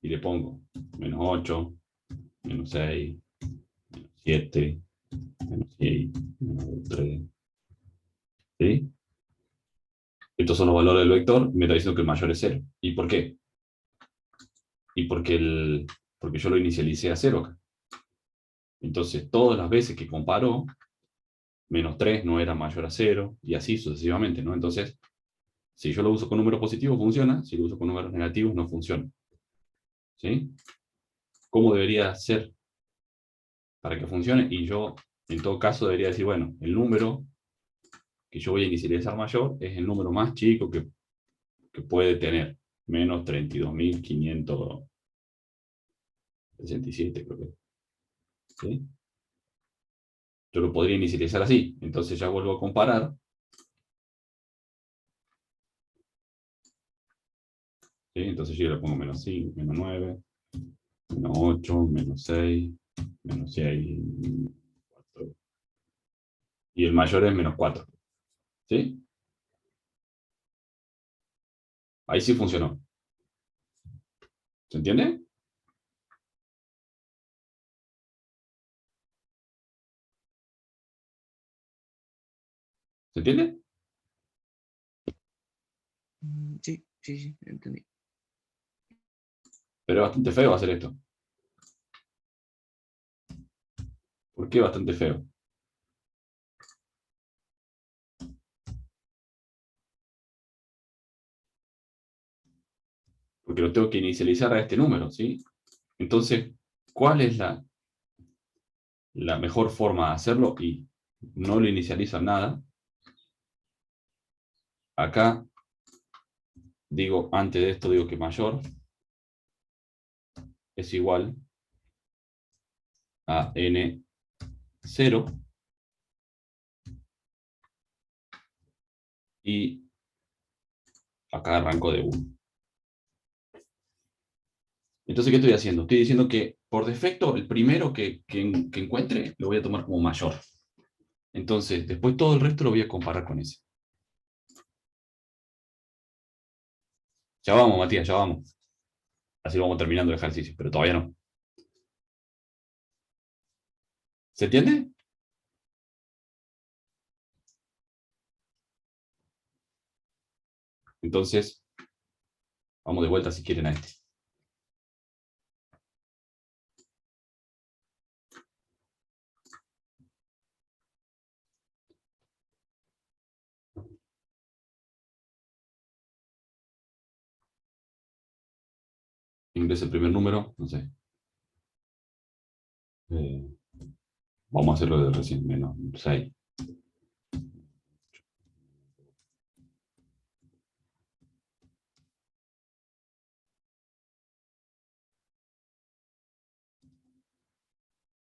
Y le pongo menos 8, menos 6, menos 7, menos 6, menos 3. ¿Sí? Estos son los valores del vector. Me está diciendo que el mayor es 0. ¿Y por qué? Y porque yo lo inicialicé a 0 acá. Entonces, todas las veces que comparó, menos 3 no era mayor a 0, y así sucesivamente, ¿no? Entonces, si yo lo uso con números positivos, funciona. Si lo uso con números negativos, no funciona. ¿Sí? ¿Cómo debería ser para que funcione? Y yo, en todo caso, debería decir, bueno, el número que yo voy a inicializar mayor es el número más chico que puede tener. Menos 32.567, creo que. ¿Sí? Yo lo podría inicializar así. Entonces ya vuelvo a comparar. ¿Sí? Entonces yo le pongo menos 5, menos 9, menos 8, menos 6, menos 6, 4. Y el mayor es menos 4. ¿Sí? Ahí sí funcionó. ¿Se entiende? ¿Se entiende? Sí, sí, sí, entendí. Pero es bastante feo hacer esto. ¿Por qué bastante feo? Porque lo tengo que inicializar a este número, ¿sí? Entonces, ¿cuál es la mejor forma de hacerlo? Y no lo inicializo a nada. Acá digo, antes de esto digo que mayor es igual a n0 y acá arranco de 1. Entonces, ¿qué estoy haciendo? Estoy diciendo que por defecto el primero que encuentre lo voy a tomar como mayor. Entonces, después todo el resto lo voy a comparar con ese. Ya vamos, Matías, ya vamos. Así lo vamos terminando el ejercicio, pero todavía no. ¿Se entiende? Entonces, vamos de vuelta si quieren a este. Ingresa el primer número, no sé. Vamos a hacerlo de recién, menos 6.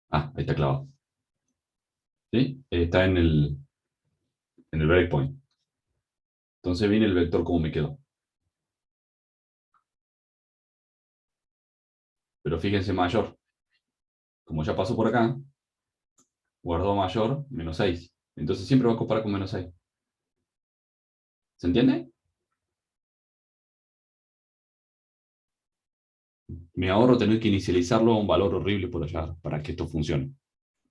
Ah, ahí está clavado. ¿Sí? Está en el breakpoint. Entonces viene el vector como me quedó. Pero fíjense mayor. Como ya pasó por acá, guardó mayor, menos 6. Entonces siempre va a comparar con menos 6. ¿Se entiende? Me ahorro tener que inicializarlo a un valor horrible por allá para que esto funcione.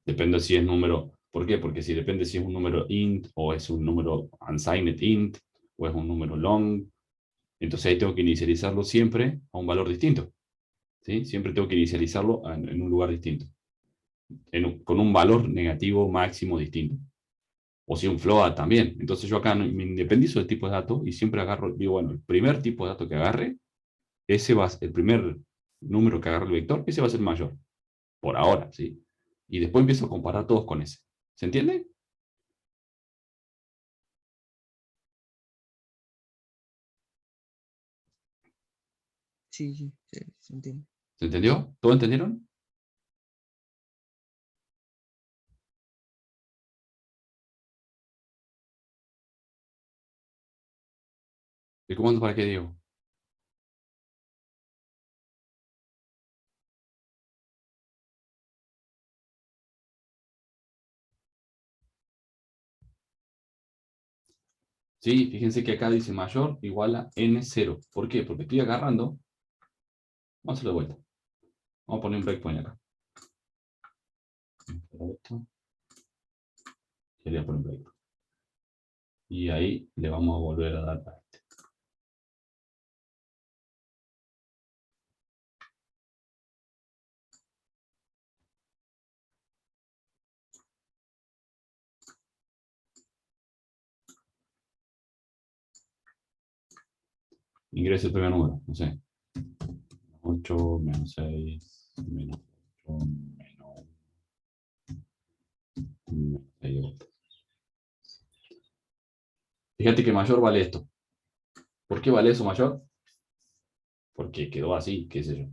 Depende si es número. ¿Por qué? Porque si depende si es un número int o es un número unsigned int o es un número long. Entonces ahí tengo que inicializarlo siempre a un valor distinto. ¿Sí? Siempre tengo que inicializarlo en un lugar distinto. Con un valor negativo máximo distinto. O si un float también. Entonces yo acá me independizo del tipo de dato y siempre agarro, digo, bueno, el primer tipo de dato que agarre, el primer número que agarre el vector, ese va a ser mayor. Por ahora, ¿sí? Y después empiezo a comparar todos con ese. ¿Se entiende? Sí, sí, se entiende. ¿Se entendió? ¿Todo entendieron? ¿El comando para qué digo? Sí, fíjense que acá dice mayor igual a n0. ¿Por qué? Porque estoy agarrando. Vamos a hacerlo de vuelta. Vamos a poner un breakpoint acá. Esto. Quería poner un breakpoint. Y ahí le vamos a volver a dar a este. Ingrese el primer número, no sé. 8, menos 6, menos 8, menos 6. Fíjate que mayor vale esto. ¿Por qué vale eso mayor? Porque quedó así, qué sé yo.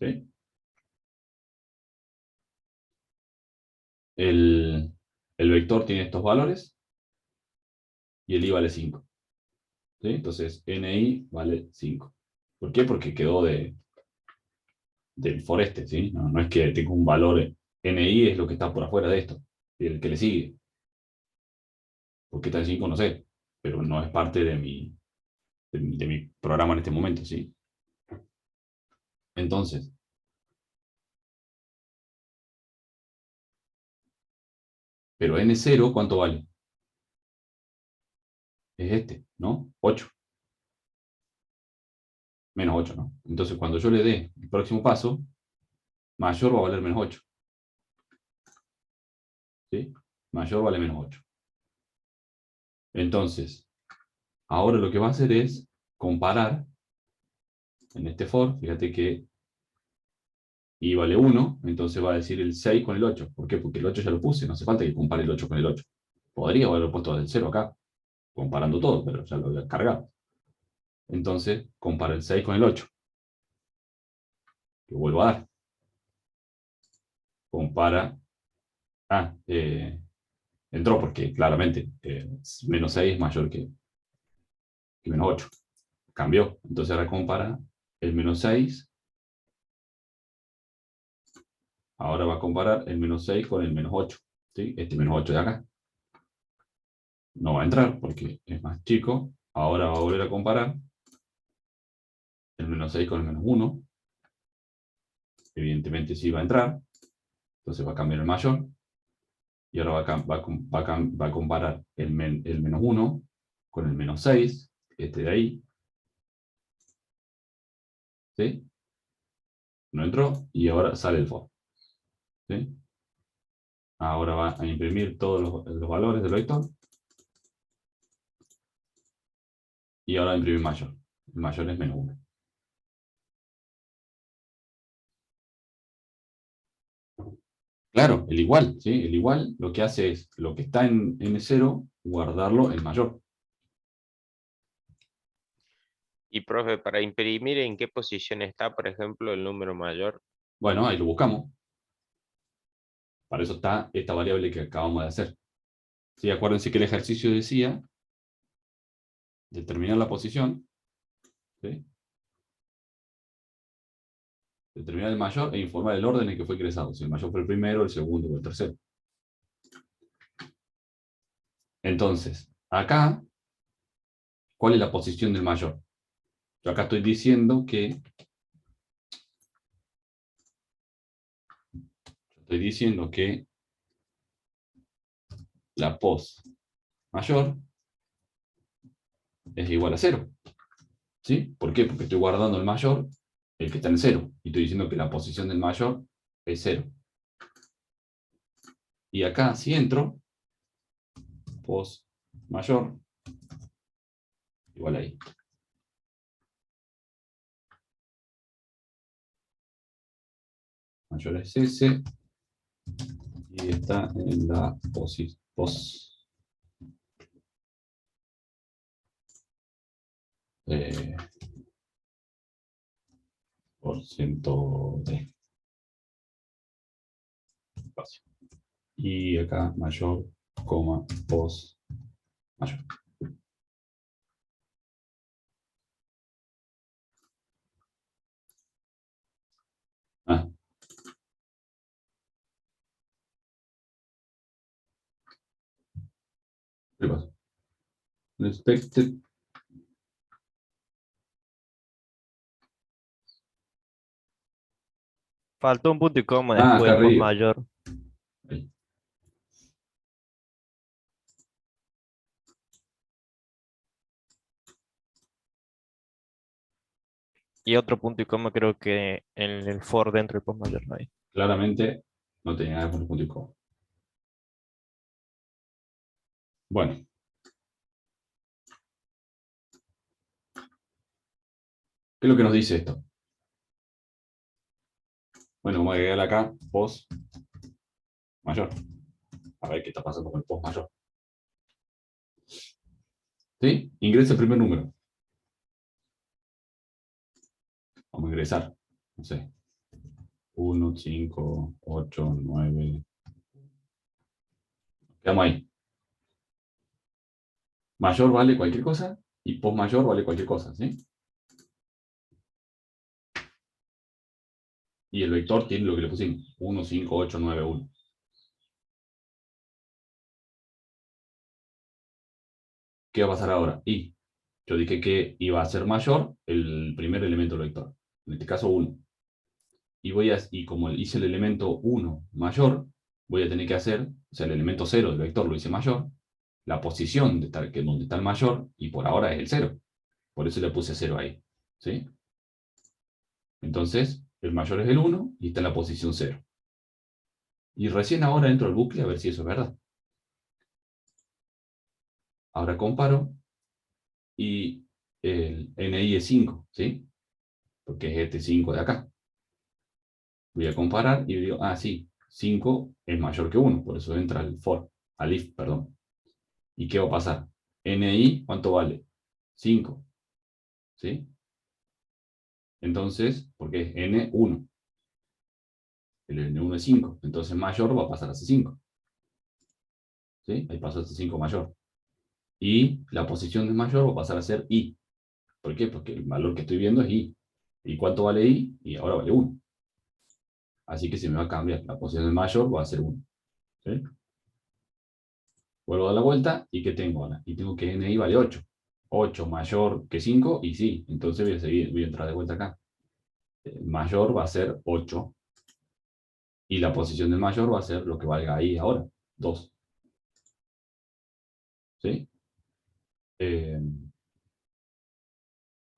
¿Sí? El vector tiene estos valores y el i vale 5. ¿Sí? Entonces, ni vale 5. ¿Por qué? Porque quedó del foreste, ¿sí? No es que tenga un valor, ni es lo que está por afuera de esto, y el que le sigue. ¿Por qué está en 5? No sé, pero no es parte de mi programa en este momento, ¿sí? Entonces, pero n0, ¿cuánto vale? Es este, ¿no? 8. Menos 8, ¿no? Entonces, cuando yo le dé el próximo paso, mayor va a valer menos 8. ¿Sí? Mayor vale menos 8. Entonces, ahora lo que va a hacer es comparar en este for, fíjate que i vale 1, entonces va a decir el 6 con el 8. ¿Por qué? Porque el 8 ya lo puse, no hace falta que compare el 8 con el 8. Podría haberlo puesto del 0 acá, comparando todo, pero ya lo voy a cargar. Entonces, compara el 6 con el 8. Lo vuelvo a dar. Compara. Entró porque claramente menos 6 es mayor que menos 8. Cambió. Entonces ahora compara el menos 6 Ahora va a comparar el menos 6 con el menos 8. ¿Sí? Este menos 8 de acá. No va a entrar porque es más chico. Ahora va a volver a comparar el menos 6 con el menos 1. Evidentemente sí va a entrar. Entonces va a cambiar el mayor. Y ahora va a comparar el menos 1 con el menos 6. Este de ahí. ¿Sí? No entró. Y ahora sale el for. ¿Sí? Ahora va a imprimir todos los valores del vector. Y ahora imprimir mayor. El mayor es menos 1. Claro, el igual, ¿sí? El igual lo que hace es lo que está en N0, guardarlo en mayor. Y profe, para imprimir, ¿en qué posición está, por ejemplo, el número mayor? Bueno, ahí lo buscamos. Para eso está esta variable que acabamos de hacer. ¿Sí? Acuérdense que el ejercicio decía determinar la posición, ¿sí? Determinar el mayor e informar el orden en que fue ingresado. Si el mayor fue el primero, el segundo o el tercero. Entonces, acá, ¿cuál es la posición del mayor? Yo acá estoy diciendo que la pos mayor es igual a 0. ¿Sí? ¿Por qué? Porque estoy guardando el mayor, el que está en 0. Y estoy diciendo que la posición del mayor es 0. Y acá, si entro, pos mayor, igual ahí. Mayor es S. Y está en la pos. Por ciento de espacio. Y acá mayor, coma, pos mayor. Ah. ¿Qué pasa? Expected. Faltó un punto y coma Ah, después acá de pos arriba. mayor. Ahí. Y otro punto y coma creo que en el for dentro del pos mayor no hay. Claramente no tenía nada con el punto y coma. Bueno. ¿Qué es lo que nos dice esto? Bueno, vamos a agregar acá pos mayor. A ver qué está pasando con el pos mayor. ¿Sí? Ingresa el primer número. Vamos a ingresar. No sé. 1, 5, 8, 9. Quedamos ahí. Mayor vale cualquier cosa y pos mayor vale cualquier cosa, ¿sí? Y el vector tiene lo que le pusimos. 1, 5, 8, 9, 1. ¿Qué va a pasar ahora? Y yo dije que iba a ser mayor el primer elemento del vector. En este caso 1. Y como hice el elemento 1 mayor, voy a tener que hacer, o sea, el elemento 0 del vector lo hice mayor, la posición donde está el mayor, y por ahora es el 0. Por eso le puse 0 ahí. ¿Sí? Entonces, el mayor es el 1 y está en la posición 0. Y recién ahora entro al bucle a ver si eso es verdad. Ahora comparo y el NI es 5, ¿sí? Porque es este 5 de acá. Voy a comparar y digo, ah, sí, 5 es mayor que 1, por eso entra el for, al if, perdón. ¿Y qué va a pasar? NI, ¿cuánto vale? 5, ¿sí? Entonces, porque es N1. El N1 es 5, entonces mayor va a pasar a C5. ¿Sí? Ahí pasó a C5 mayor. Y la posición de mayor va a pasar a ser I. ¿Por qué? Porque el valor que estoy viendo es I. ¿Y cuánto vale I? Y ahora vale 1. Así que se me va a cambiar. La posición del mayor va a ser 1. ¿Sí? Vuelvo a dar la vuelta, ¿y qué tengo ahora? Y tengo que NI vale 8. 8 mayor que 5, y sí, entonces voy a entrar de vuelta acá. El mayor va a ser 8. Y la posición del mayor va a ser lo que valga ahí ahora, 2. ¿Sí?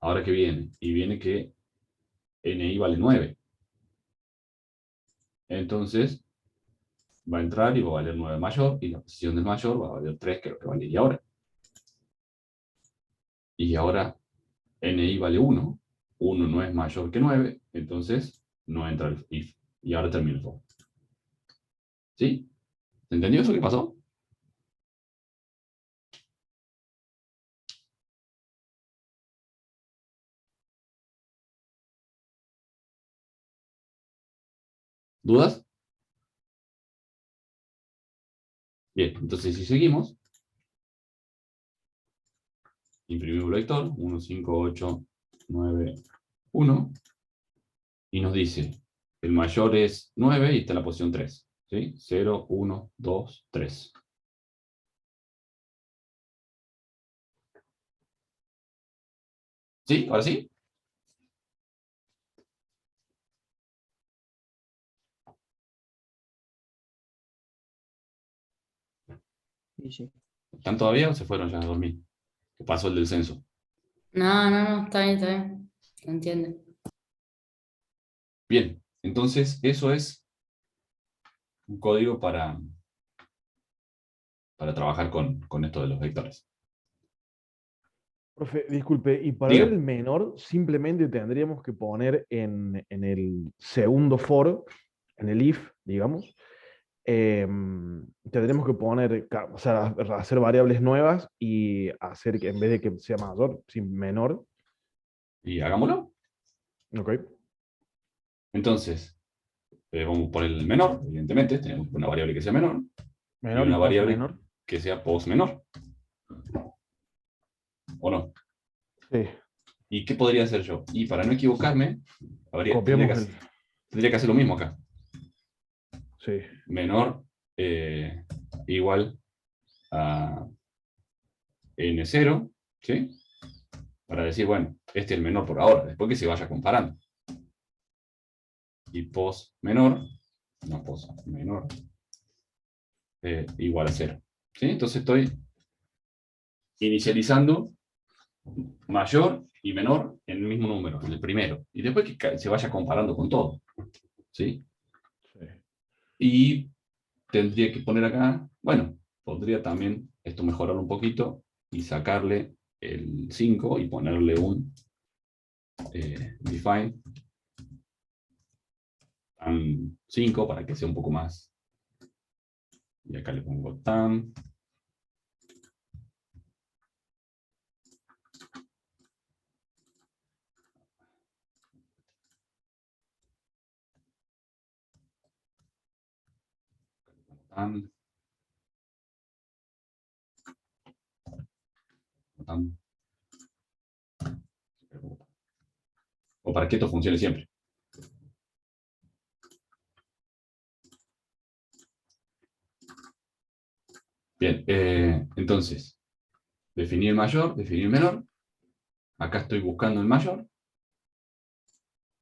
Ahora que viene, y viene que NI vale 9. Entonces va a entrar y va a valer 9 mayor, y la posición del mayor va a valer 3, que es lo que valería ahora. Y ahora NI vale 1. 1 no es mayor que 9, entonces no entra el if. Y ahora termino el for. ¿Sí? ¿Se entendió eso que pasó? ¿Dudas? Bien, entonces si seguimos, imprimimos el vector, 1, 5, 8, 9, 1, y nos dice, el mayor es 9 y está en la posición 3. ¿Sí? 0, 1, 2, 3. ¿Sí? ¿Ahora sí? Sí, sí. ¿Están todavía o se fueron ya a dormir? ¿Qué pasó el del censo? No, no, no, está bien, está bien. Se entiende. Bien, entonces eso es un código para trabajar con esto de los vectores. Profe, disculpe, y para Diga. ver el menor, simplemente tendríamos que poner en el segundo for, en el if, digamos, tendremos que poner, o sea, hacer variables nuevas y hacer que en vez de que sea mayor, sin menor. Y hagámoslo. Ok. Entonces, vamos a poner el menor, evidentemente, tenemos una variable que sea menor, y Menor y una post variable menor. que sea post menor. ¿O no? Sí. ¿Y qué podría hacer yo? Y para no equivocarme, tendría Copiamos que, el. tendría que hacer lo mismo acá. Sí. Menor igual a n0, ¿sí? Para decir, bueno, este es el menor por ahora, después que se vaya comparando. Y post menor, no post menor, igual a 0. ¿Sí? Entonces estoy inicializando mayor y menor en el mismo número, en el primero. Y después que se vaya comparando con todo. ¿Sí? Sí. Y tendría que poner acá, bueno, podría también esto mejorarlo un poquito y sacarle el 5 y ponerle un define 5 para que sea un poco más. Y acá le pongo tam. Tam. Tam. O para que esto funcione siempre. Bien, entonces, definir mayor, definir menor. Acá estoy buscando el mayor.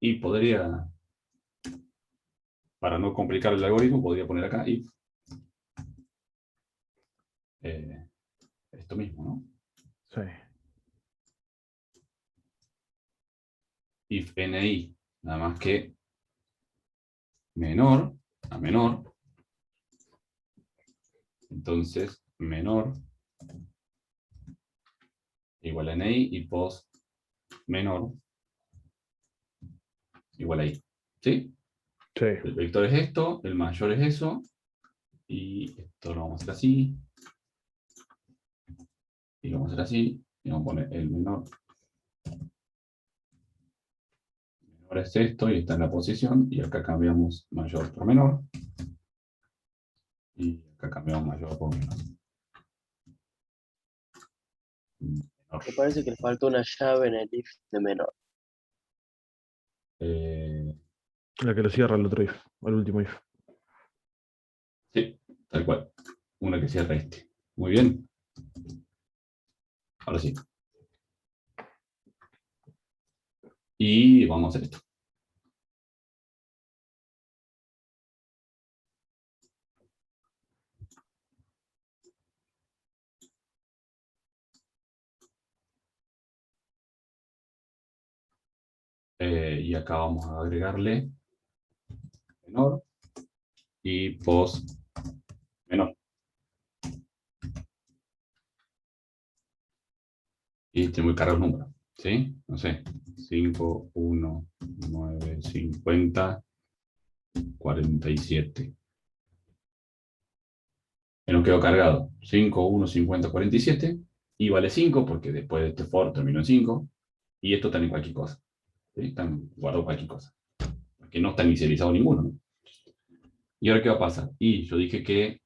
Y podría, para no complicar el algoritmo, podría poner acá if esto mismo, ¿no? Sí. If ni, nada más que menor a menor. Entonces, menor igual a ni y post menor igual a i. ¿Sí? Sí. El vector es esto, el mayor es eso, y esto lo vamos a hacer así, y lo vamos a hacer así, y vamos a poner el menor. Menor es esto, y está en la posición, y acá cambiamos mayor por menor, y acá cambiamos mayor por menor. Menor. Me parece que le falta una llave en el if de menor. Eh, La que lo cierra el otro if, el último if. Sí, tal cual. Una que cierra este. Muy bien. Ahora sí. Y vamos a hacer esto. Y acá vamos a agregarle menor y post menor. Y tengo que cargar el número, ¿sí? No sé, 5, 1, 9, 50, 47. Me lo quedó cargado. 5, 1, 50, 47. Y vale 5 porque después de este for terminó en 5. Y esto está en cualquier cosa. ¿Sí? Están guardado cualquier cosa. Porque no está inicializado ninguno, ¿no? ¿Y ahora qué va a pasar? Y yo dije que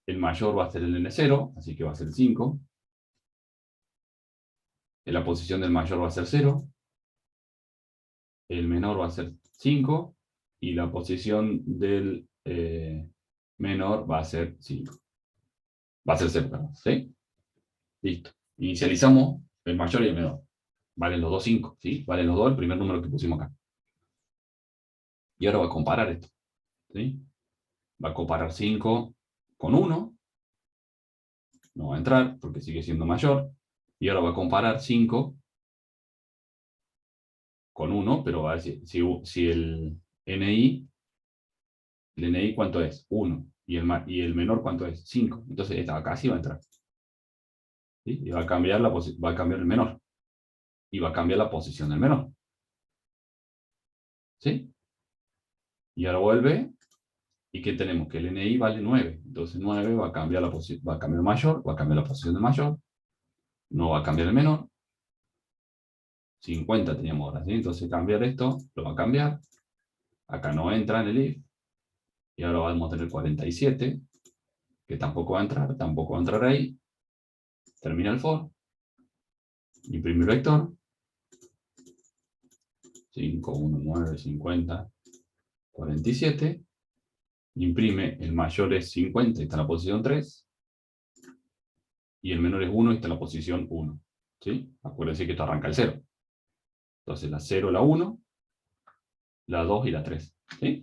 el mayor va a ser el n0, así que va a ser 5. La posición del mayor va a ser 0. El menor va a ser 5. Y la posición del menor va a ser 5. Va a ser 0, perdón. ¿Sí? Listo. Inicializamos el mayor y el menor. Valen los dos 5, ¿sí? Valen los dos el primer número que pusimos acá. Y ahora va a comparar esto, ¿sí? Va a comparar 5 con 1. No va a entrar porque sigue siendo mayor. Y ahora va a comparar 5 con 1, pero va a decir, si el NI, ¿cuánto es? 1. Y el menor, ¿cuánto es? 5. Entonces, esta acá sí va a entrar. ¿Sí? Y va a cambiar el menor. Y va a cambiar la posición del menor. ¿Sí? Y ahora vuelve. ¿Y qué tenemos? Que el NI vale 9. Entonces 9 va a cambiar va a cambiar el mayor, va a cambiar la posición del mayor. No va a cambiar el menor. 50 teníamos ahora, ¿sí? Entonces cambiar esto, lo va a cambiar. Acá no entra en el if. Y ahora vamos a tener 47, que tampoco va a entrar, tampoco va a entrar ahí. Termina el for. Imprime el vector. 5, 1, 9, 50, 47. Imprime, el mayor es 50, está en la posición 3. Y el menor es 1 y está en la posición 1. ¿Sí? Acuérdense que esto arranca el 0. Entonces la 0, la 1, la 2 y la 3. ¿Sí?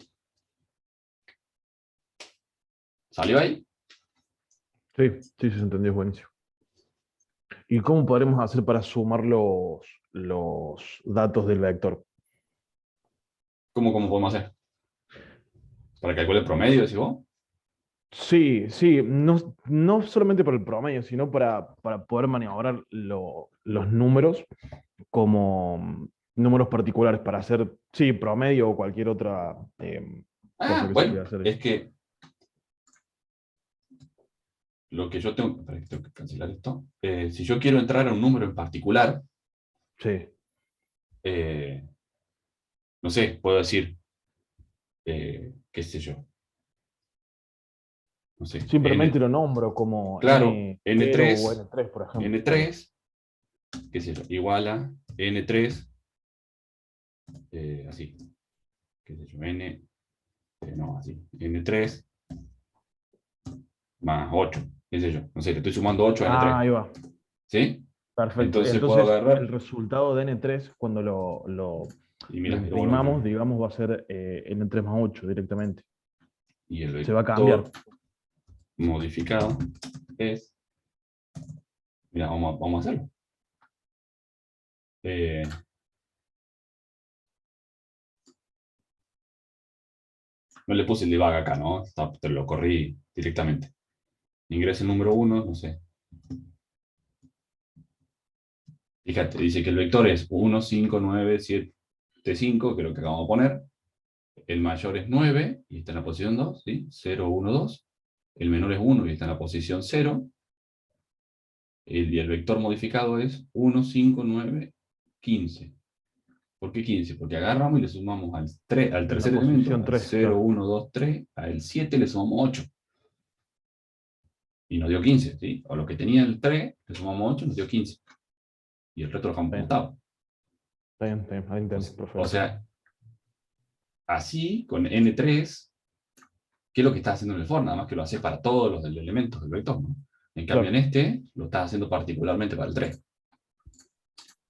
¿Salió ahí? Sí, sí, se entendió, es buenísimo. ¿Y cómo podremos hacer para sumar los datos del vector? ¿Cómo podemos hacer? ¿Para calcular el promedio, decís vos? Sí, sí, no solamente por el promedio, sino para poder maniobrar los números como números particulares, para hacer, sí, promedio o cualquier otra cosa que se pueda Bueno, hacer. es que lo que yo tengo, para que tengo que cancelar esto, si yo quiero entrar a un número en particular, Sí, no sé, puedo decir, qué sé yo, no sé, simplemente lo nombro como claro, N0 o N3, N3, por ejemplo. Claro. N3, qué sé yo, igual a N3, así, qué sé yo, no, así, N3 más 8, qué sé yo, no sé, le estoy sumando 8 a Ah, ahí N3, va. ¿sí? Perfecto. Entonces puedo Entonces, el agarrar, resultado de N3, cuando lo y mira, lo vuelvo a imprimamos, imprimir. digamos, va a ser N3 más 8 directamente. Y el Se va a cambiar. vector modificado es, mira, vamos a hacerlo. No le puse el debug acá, ¿no? Te lo corrí directamente. Ingreso el número 1, no sé. Fíjate, dice que el vector es 1, 5, 9, 7, 5, que es lo que acabamos de poner. El mayor es 9 y está en la posición 2, ¿sí? 0, 1, 2. El menor es 1 y está en la posición 0. Y el vector modificado es 1, 5, 9, 15. ¿Por qué 15? Porque agarramos y le sumamos al En la tercer elemento, posición al 3, 0, claro. 1, 2, 3, al 7 le sumamos 8. Y nos dio 15, ¿sí? O lo que tenía el 3, le sumamos 8, nos dio 15. Y el resto lo dejamos como Está bien, estaba. está bien, ahí entendí, O perfecto. sea, así, con N3, ¿qué es lo que estás haciendo en el for? Nada más que lo haces para todos los elementos del vector, ¿no? En cambio, Claro. en este, lo estás haciendo particularmente para el 3.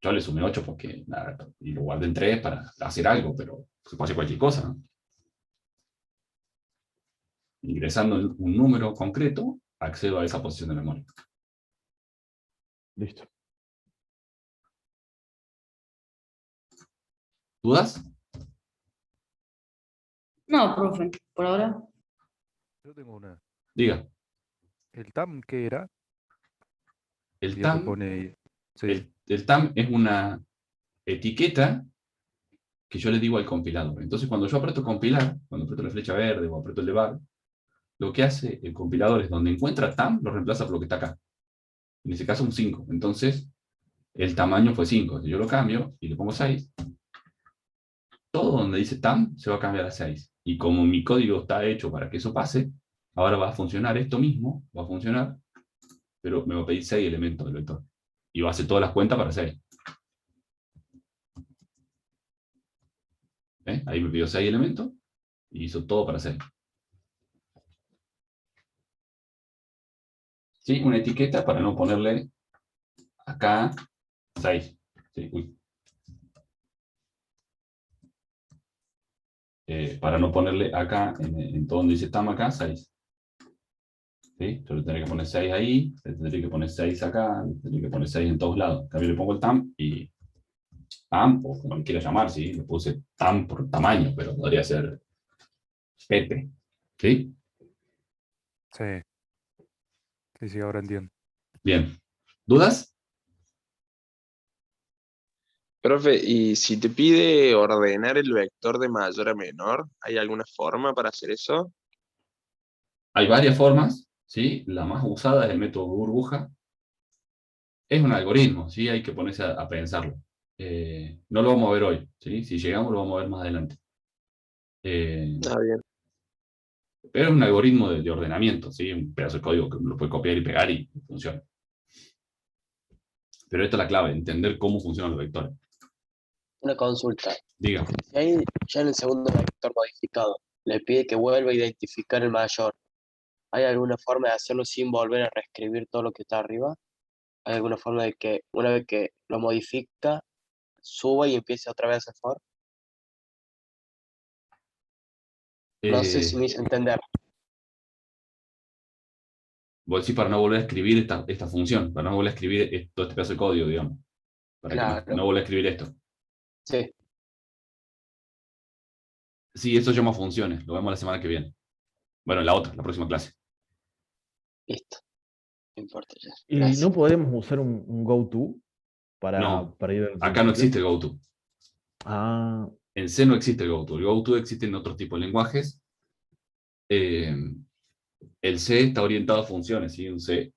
Yo le sumé 8 porque, nada, y lo guardé en 3 para hacer algo, pero se puede hacer cualquier cosa, ¿no? Ingresando un número concreto, accedo a esa posición de memoria. Listo. ¿Dudas? No, profe, por ahora. Yo tengo una. Diga. ¿El TAM qué era? El Ya que TAM, pone. Sí. el TAM es una etiqueta que yo le digo al compilador. Entonces, cuando yo aprieto compilar, cuando aprieto la flecha verde o aprieto el debug, lo que hace el compilador es donde encuentra TAM, lo reemplaza por lo que está acá. En este caso, un 5. Entonces, el tamaño fue 5. Si yo lo cambio y le pongo 6, todo donde dice TAM se va a cambiar a 6. Y como mi código está hecho para que eso pase, ahora va a funcionar esto mismo, va a funcionar, pero me va a pedir 6 elementos del vector. Y va a hacer todas las cuentas para 6. ¿Eh? Ahí me pidió 6 elementos y hizo todo para 6. ¿Sí? Una etiqueta para no ponerle acá 6. ¿Sí? Para no ponerle acá, en todo donde dice TAM acá, 6. ¿Sí? Yo le tendré que poner 6 ahí, le tendré que poner 6 acá, le tendré que poner 6 en todos lados. También le pongo el TAM y TAM, o como le quiera llamar, ¿sí? Le puse TAM por tamaño, pero podría ser Pepe. ¿Sí? Sí. Sí, sí, ahora entiendo. Bien. ¿Dudas? Profe, y si te pide ordenar el vector de mayor a menor, ¿hay alguna forma para hacer eso? Hay varias formas, ¿sí? La más usada es el método burbuja. Es un algoritmo, ¿sí? Hay que ponerse a pensarlo. No lo vamos a ver hoy, ¿sí? Si llegamos lo vamos a ver más adelante. Bien. Pero es un algoritmo de ordenamiento, ¿sí? Un pedazo de código que lo puede copiar y pegar y funciona. Pero esta es la clave, entender cómo funcionan los vectores. Una consulta. Diga. Si ahí ya en el segundo vector modificado le pide que vuelva a identificar el mayor, ¿hay alguna forma de hacerlo sin volver a reescribir todo lo que está arriba? ¿Hay alguna forma de que una vez que lo modifica, suba y empiece otra vez a hacer for? No sé si me hice entender. Vos decís para no volver a escribir esta función, para no volver a escribir todo este pedazo de código, digamos. Para que no volver a escribir esto. Sí. Sí, eso se llama funciones. Lo vemos la semana que viene. Bueno, la próxima clase. Listo. No importa ya. ¿Y Gracias. no podemos usar un goto para ir al acá no principio? existe el goto. Ah, En C no existe el goto. El goto existe en otro tipo de lenguajes. El C está orientado a funciones, ¿sí?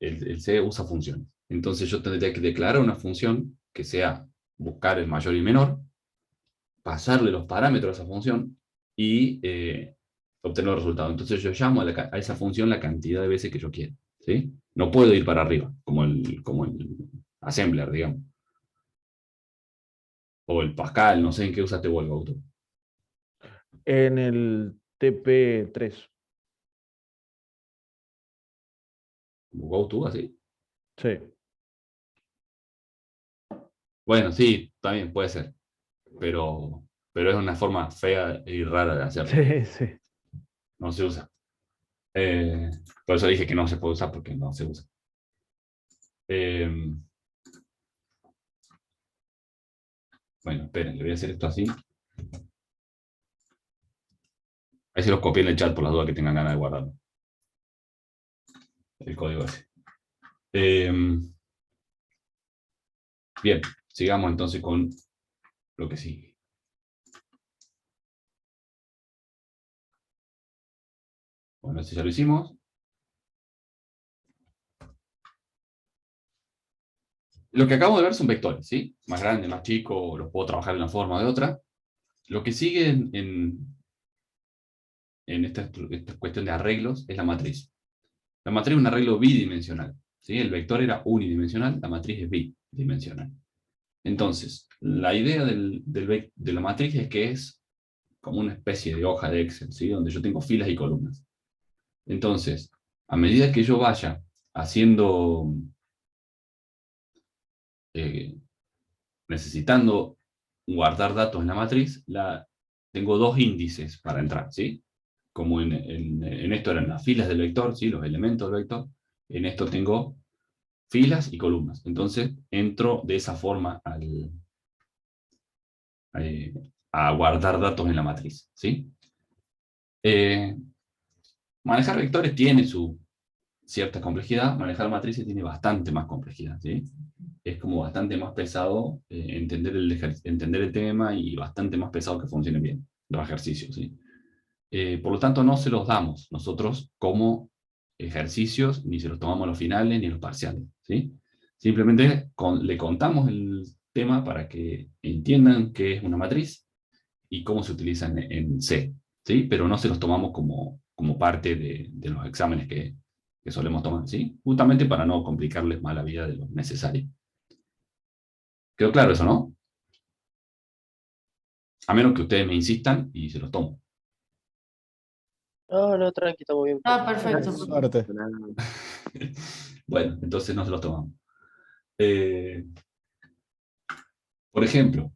El C usa funciones. Entonces yo tendría que declarar una función que sea buscar el mayor y menor, pasarle los parámetros a esa función y obtener el resultado. Entonces yo llamo a esa función la cantidad de veces que yo quiera, ¿sí? No puedo ir para arriba, como el assembler, digamos. O el Pascal, no sé en qué usaste vos el goto. en el TP3. ¿Goto así? Sí. Bueno, sí, también puede ser. Pero es una forma fea y rara de hacerlo. Sí, sí. No se usa. Por eso dije que no se puede usar porque no se usa. Bueno, esperen, le voy a hacer esto así. Ahí se los copié en el chat por las dudas que tengan ganas de guardarlo. El código ese. Bien, sigamos entonces con lo que sigue. Bueno, este ya lo hicimos. Lo que acabamos de ver son vectores, ¿sí? Más grande, más chico, los puedo trabajar de una forma o de otra. Lo que sigue en esta cuestión de arreglos es la matriz. La matriz es un arreglo bidimensional, ¿sí? El vector era unidimensional, la matriz es bidimensional. Entonces, la idea de la matriz es que es como una especie de hoja de Excel, ¿sí? Donde yo tengo filas y columnas. Entonces, a medida que yo vaya haciendo, necesitando guardar datos en la matriz, tengo dos índices para entrar, ¿sí? Como en esto eran las filas del vector, ¿sí? Los elementos del vector. En esto tengo filas y columnas. Entonces, entro de esa forma a guardar datos en la matriz, ¿sí? Manejar vectores tiene su cierta complejidad, manejar matrices tiene bastante más complejidad, ¿sí? Es como bastante más pesado entender el tema y bastante más pesado que funcione bien los ejercicios, ¿sí? Por lo tanto, no se los damos nosotros como ejercicios, ni se los tomamos los finales ni los parciales, ¿sí? Simplemente le contamos el tema para que entiendan qué es una matriz y cómo se utiliza en C, ¿sí? Pero no se los tomamos como parte de los exámenes que solemos tomar, ¿sí? Justamente para no complicarles más la vida de lo necesario. ¿Quedó claro eso, no? A menos que ustedes me insistan y se los tomo. No, no, tranqui, está muy bien. Ah, perfecto. Suerte. Bueno, entonces no se los tomamos. Por ejemplo,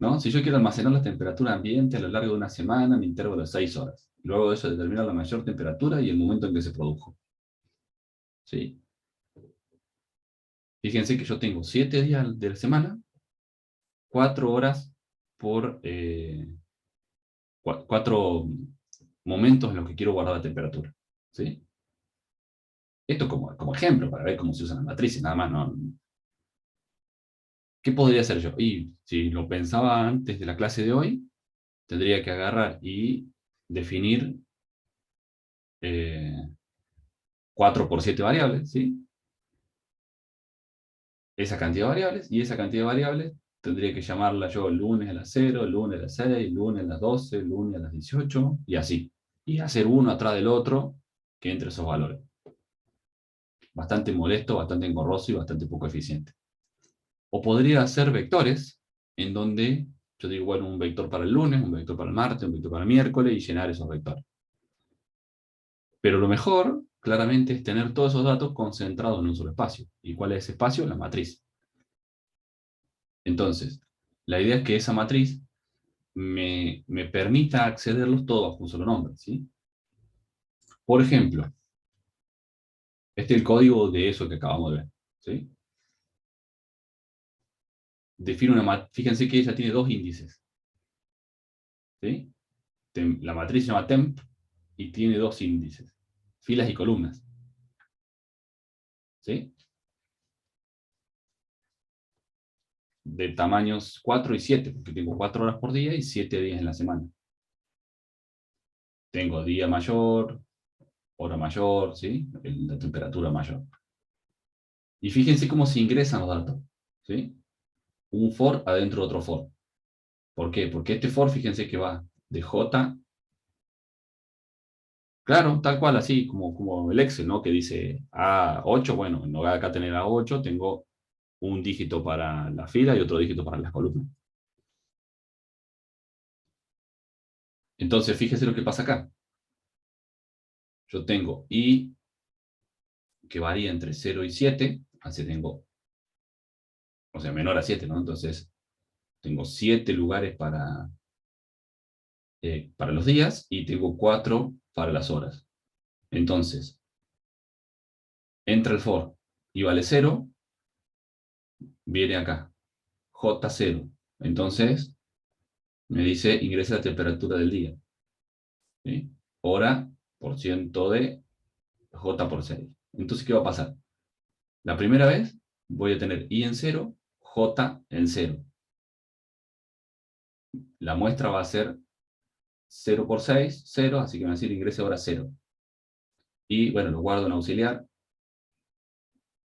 ¿no? Si yo quiero almacenar la temperatura ambiente a lo largo de una semana en intervalo de 6 horas. Luego de eso determinar la mayor temperatura y el momento en que se produjo. ¿Sí? Fíjense que yo tengo 7 días de la semana, 4 horas por 4 momentos en los que quiero guardar la temperatura. ¿Sí? Esto como ejemplo, para ver cómo se usan las matrices, nada más. ¿No? ¿Qué podría hacer yo? Y si lo pensaba antes de la clase de hoy, tendría que agarrar y definir 4 por 7 variables, ¿sí? Esa cantidad de variables, y esa cantidad de variables tendría que llamarla yo lunes a las 0, lunes a las 6, lunes a las 12, lunes a las 18, y así. Y hacer uno atrás del otro que entre esos valores. Bastante molesto, bastante engorroso y bastante poco eficiente. O podría hacer vectores, en donde yo digo, bueno, un vector para el lunes, un vector para el martes, un vector para el miércoles, y llenar esos vectores. Pero lo mejor, claramente, es tener todos esos datos concentrados en un solo espacio. ¿Y cuál es ese espacio? La matriz. Entonces, la idea es que esa matriz me permita accederlos todos bajo un solo nombre, ¿sí? Por ejemplo, este es el código de eso que acabamos de ver, ¿sí? Define una matriz, fíjense que ella tiene dos índices, ¿sí? La matriz se llama temp y tiene dos índices, filas y columnas, ¿sí? De tamaños 4 y 7, porque tengo 4 horas por día y 7 días en la semana. Tengo día mayor, hora mayor, ¿sí? La temperatura mayor. Y fíjense cómo se ingresan los datos, ¿sí? Un for adentro de otro for. ¿Por qué? Porque este for, fíjense que va de J, claro, tal cual, así como el Excel, ¿no? Que dice A8, bueno, en lugar de acá tener A8, tengo un dígito para la fila y otro dígito para las columnas. Entonces, fíjese lo que pasa acá. Yo tengo I que varía entre 0 y 7, así tengo, o sea, menor a 7, ¿no? Entonces, tengo 7 lugares para los días y tengo 4 para las horas. Entonces, entra el for y vale 0, viene acá, J0. Entonces, me dice ingresa la temperatura del día. ¿Sí? Hora por ciento de J por 6. Entonces, ¿qué va a pasar? La primera vez voy a tener I en 0, J en 0. La muestra va a ser 0 por 6, 0, así que me va a decir ingrese hora 0. Y bueno, lo guardo en auxiliar.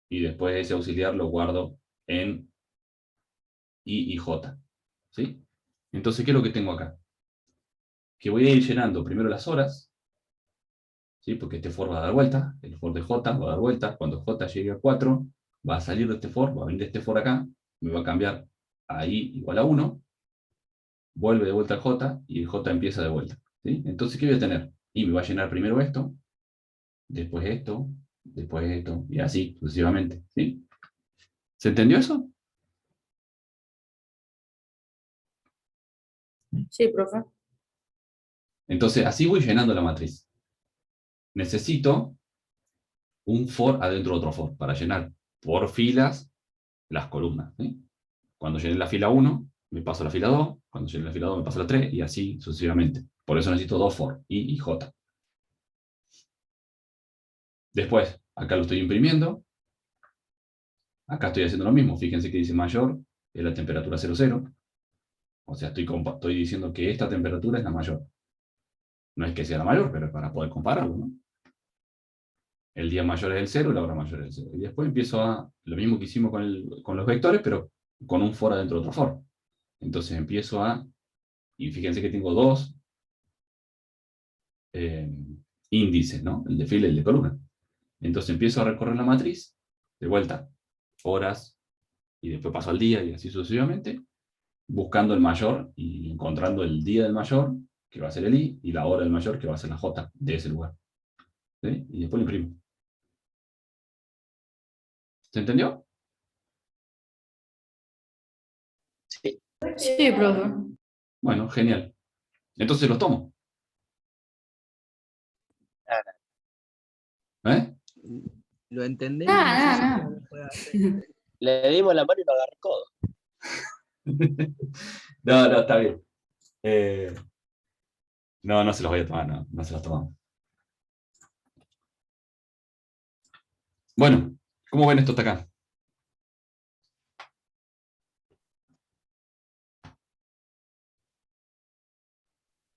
Y después ese auxiliar lo guardo en I y J. ¿Sí? Entonces, ¿qué es lo que tengo acá? Que voy a ir llenando primero las horas, ¿sí? Porque este for va a dar vuelta, el for de J va a dar vuelta, cuando J llegue a 4, va a salir de este for, va a venir este for acá, me va a cambiar a I igual a 1, vuelve de vuelta al J y el J empieza de vuelta. ¿Sí? Entonces, ¿qué voy a tener? Y me va a llenar primero esto, después esto, y así sucesivamente. ¿Sí? ¿Se entendió eso? Sí, profe. Entonces, así voy llenando la matriz. Necesito un for adentro de otro for para llenar por filas las columnas. ¿Sí? Cuando llene la fila 1, me paso a la fila 2. Cuando llene la fila 2, me paso a la 3, y así sucesivamente. Por eso necesito dos for, I y J. Después, acá lo estoy imprimiendo. Acá estoy haciendo lo mismo. Fíjense que dice mayor es la temperatura 00. O sea, estoy diciendo que esta temperatura es la mayor. No es que sea la mayor, pero es para poder compararlo, ¿no? El día mayor es el 0 y la hora mayor es el 0. Y después empiezo a, lo mismo que hicimos con los vectores, pero con un for adentro de otro for. Entonces empiezo a, y fíjense que tengo dos índices, ¿no? El de fila y el de columna. Entonces empiezo a recorrer la matriz, de vuelta, horas, y después paso al día, y así sucesivamente, buscando el mayor y encontrando el día del mayor, que va a ser el I, y la hora del mayor, que va a ser la J de ese lugar. ¿Sí? Y después lo imprimo. ¿Se entendió? Sí. Sí, profe. Bueno, genial. Entonces los tomo. ¿Eh? Lo entendemos, no sé si lo puede hacer. Le dimos la mano y lo agarró codo. No, está bien. No se los voy a tomar, no se los tomamos. Bueno, ¿cómo ven esto hasta acá?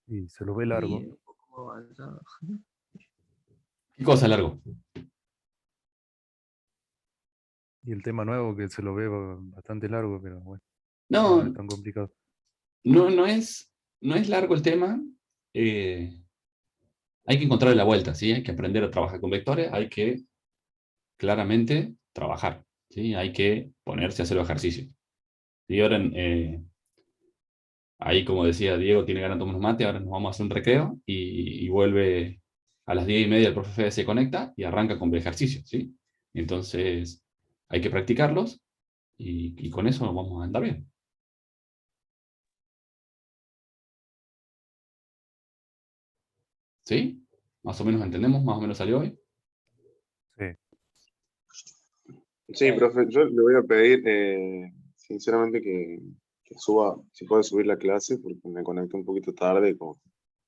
Y se lo ve largo. Sí, un poco avanzado. ¿Qué cosa largo? Y el tema nuevo que se lo ve bastante largo, pero bueno, No, no es tan complicado. no es largo el tema. Hay que encontrarle la vuelta, ¿sí? Hay que aprender a trabajar con vectores, hay que claramente trabajar, ¿sí? Hay que ponerse a hacer los ejercicios. Y ahora, ahí como decía Diego, tiene ganas de tomar unos mate, ahora nos vamos a hacer un recreo y vuelve a las 10:30, el profe Fede se conecta y arranca con el ejercicio, ¿sí? Entonces, hay que practicarlos y con eso vamos a andar bien. ¿Sí? Más o menos entendemos, más o menos salió hoy. Sí. Sí, profe, yo le voy a pedir sinceramente que suba, si puede subir la clase, porque me conecté un poquito tarde con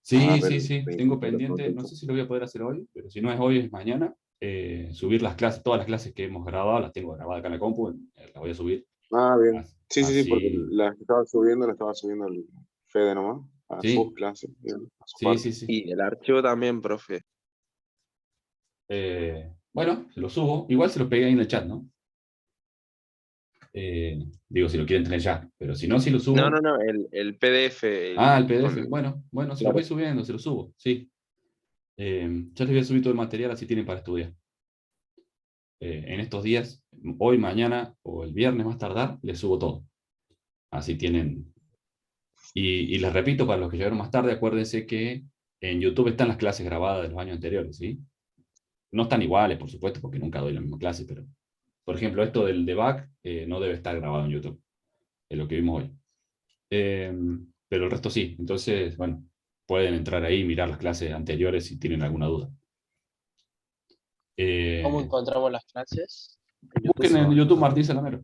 Sí, agarré sí, el sí, tengo principio de la pendiente, no consulta. sé si lo voy a poder hacer hoy, pero si no es hoy, es mañana, subir las clases, todas las clases que hemos grabado, las tengo grabadas acá en la compu, las voy a subir. Ah, bien. Sí, sí, sí, porque Así, la estaba subiendo el Fede nomás, a sus sí, clases, digamos, a su sí, parte. sí, sí. Y el archivo también, profe. Bueno, se lo subo, igual se lo pegué ahí en el chat, ¿no? Digo, si lo quieren tener ya, pero si no, si lo No, subo. no, el PDF. El PDF, bueno, se lo Claro. voy subiendo, se lo subo, sí. Ya les voy a subir todo el material, así tienen para estudiar. En estos días, hoy, mañana o el viernes más tardar, les subo todo. Así tienen. Y les repito, para los que llegaron más tarde, acuérdense que en YouTube están las clases grabadas de los años anteriores, ¿sí? No están iguales, por supuesto, porque nunca doy la misma clase, pero, por ejemplo, esto del debug no debe estar grabado en YouTube, es lo que vimos hoy. Pero el resto sí. Entonces, bueno, pueden entrar ahí y mirar las clases anteriores si tienen alguna duda. ¿Cómo encontramos las clases? Busquen en YouTube Martín Salamero.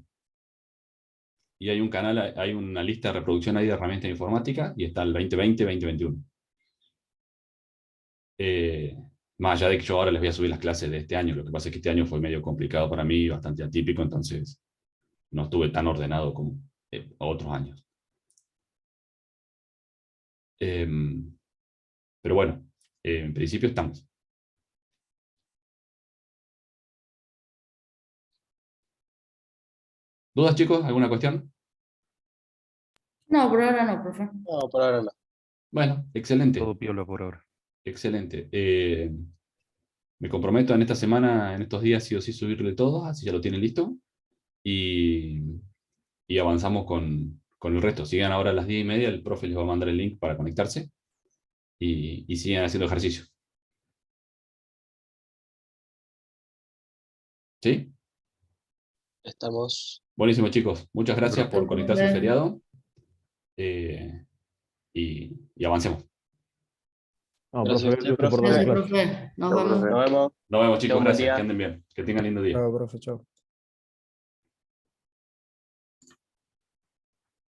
Y hay un canal, hay una lista de reproducción ahí de herramientas de informática y está el 2020-2021. Más allá de que yo ahora les voy a subir las clases de este año, lo que pasa es que este año fue medio complicado para mí, bastante atípico, entonces no estuve tan ordenado como otros años. Pero bueno, en principio estamos. ¿Dudas, chicos? ¿Alguna cuestión? No, por ahora no, profe. No, por ahora no. Bueno, excelente. Todo piola por ahora. Excelente. Me comprometo en esta semana, en estos días, sí o sí, subirle todo, así ya lo tienen listo. Y avanzamos con con el resto. Sigan ahora a las 10:30, el profe les va a mandar el link para conectarse y sigan haciendo ejercicio. ¿Sí? Estamos. Buenísimo, chicos. Muchas gracias por conectarse en Profe. feriado. Y avancemos. No, Gracias profe, a usted, gracias por profe. dar Gracias, clase. profe. Nos Chao, vemos. profe. Nos vemos. Nos vemos, Tenga chicos. un buen Gracias. día. Que anden bien. Que tengan lindo día. Chao, profe, chao.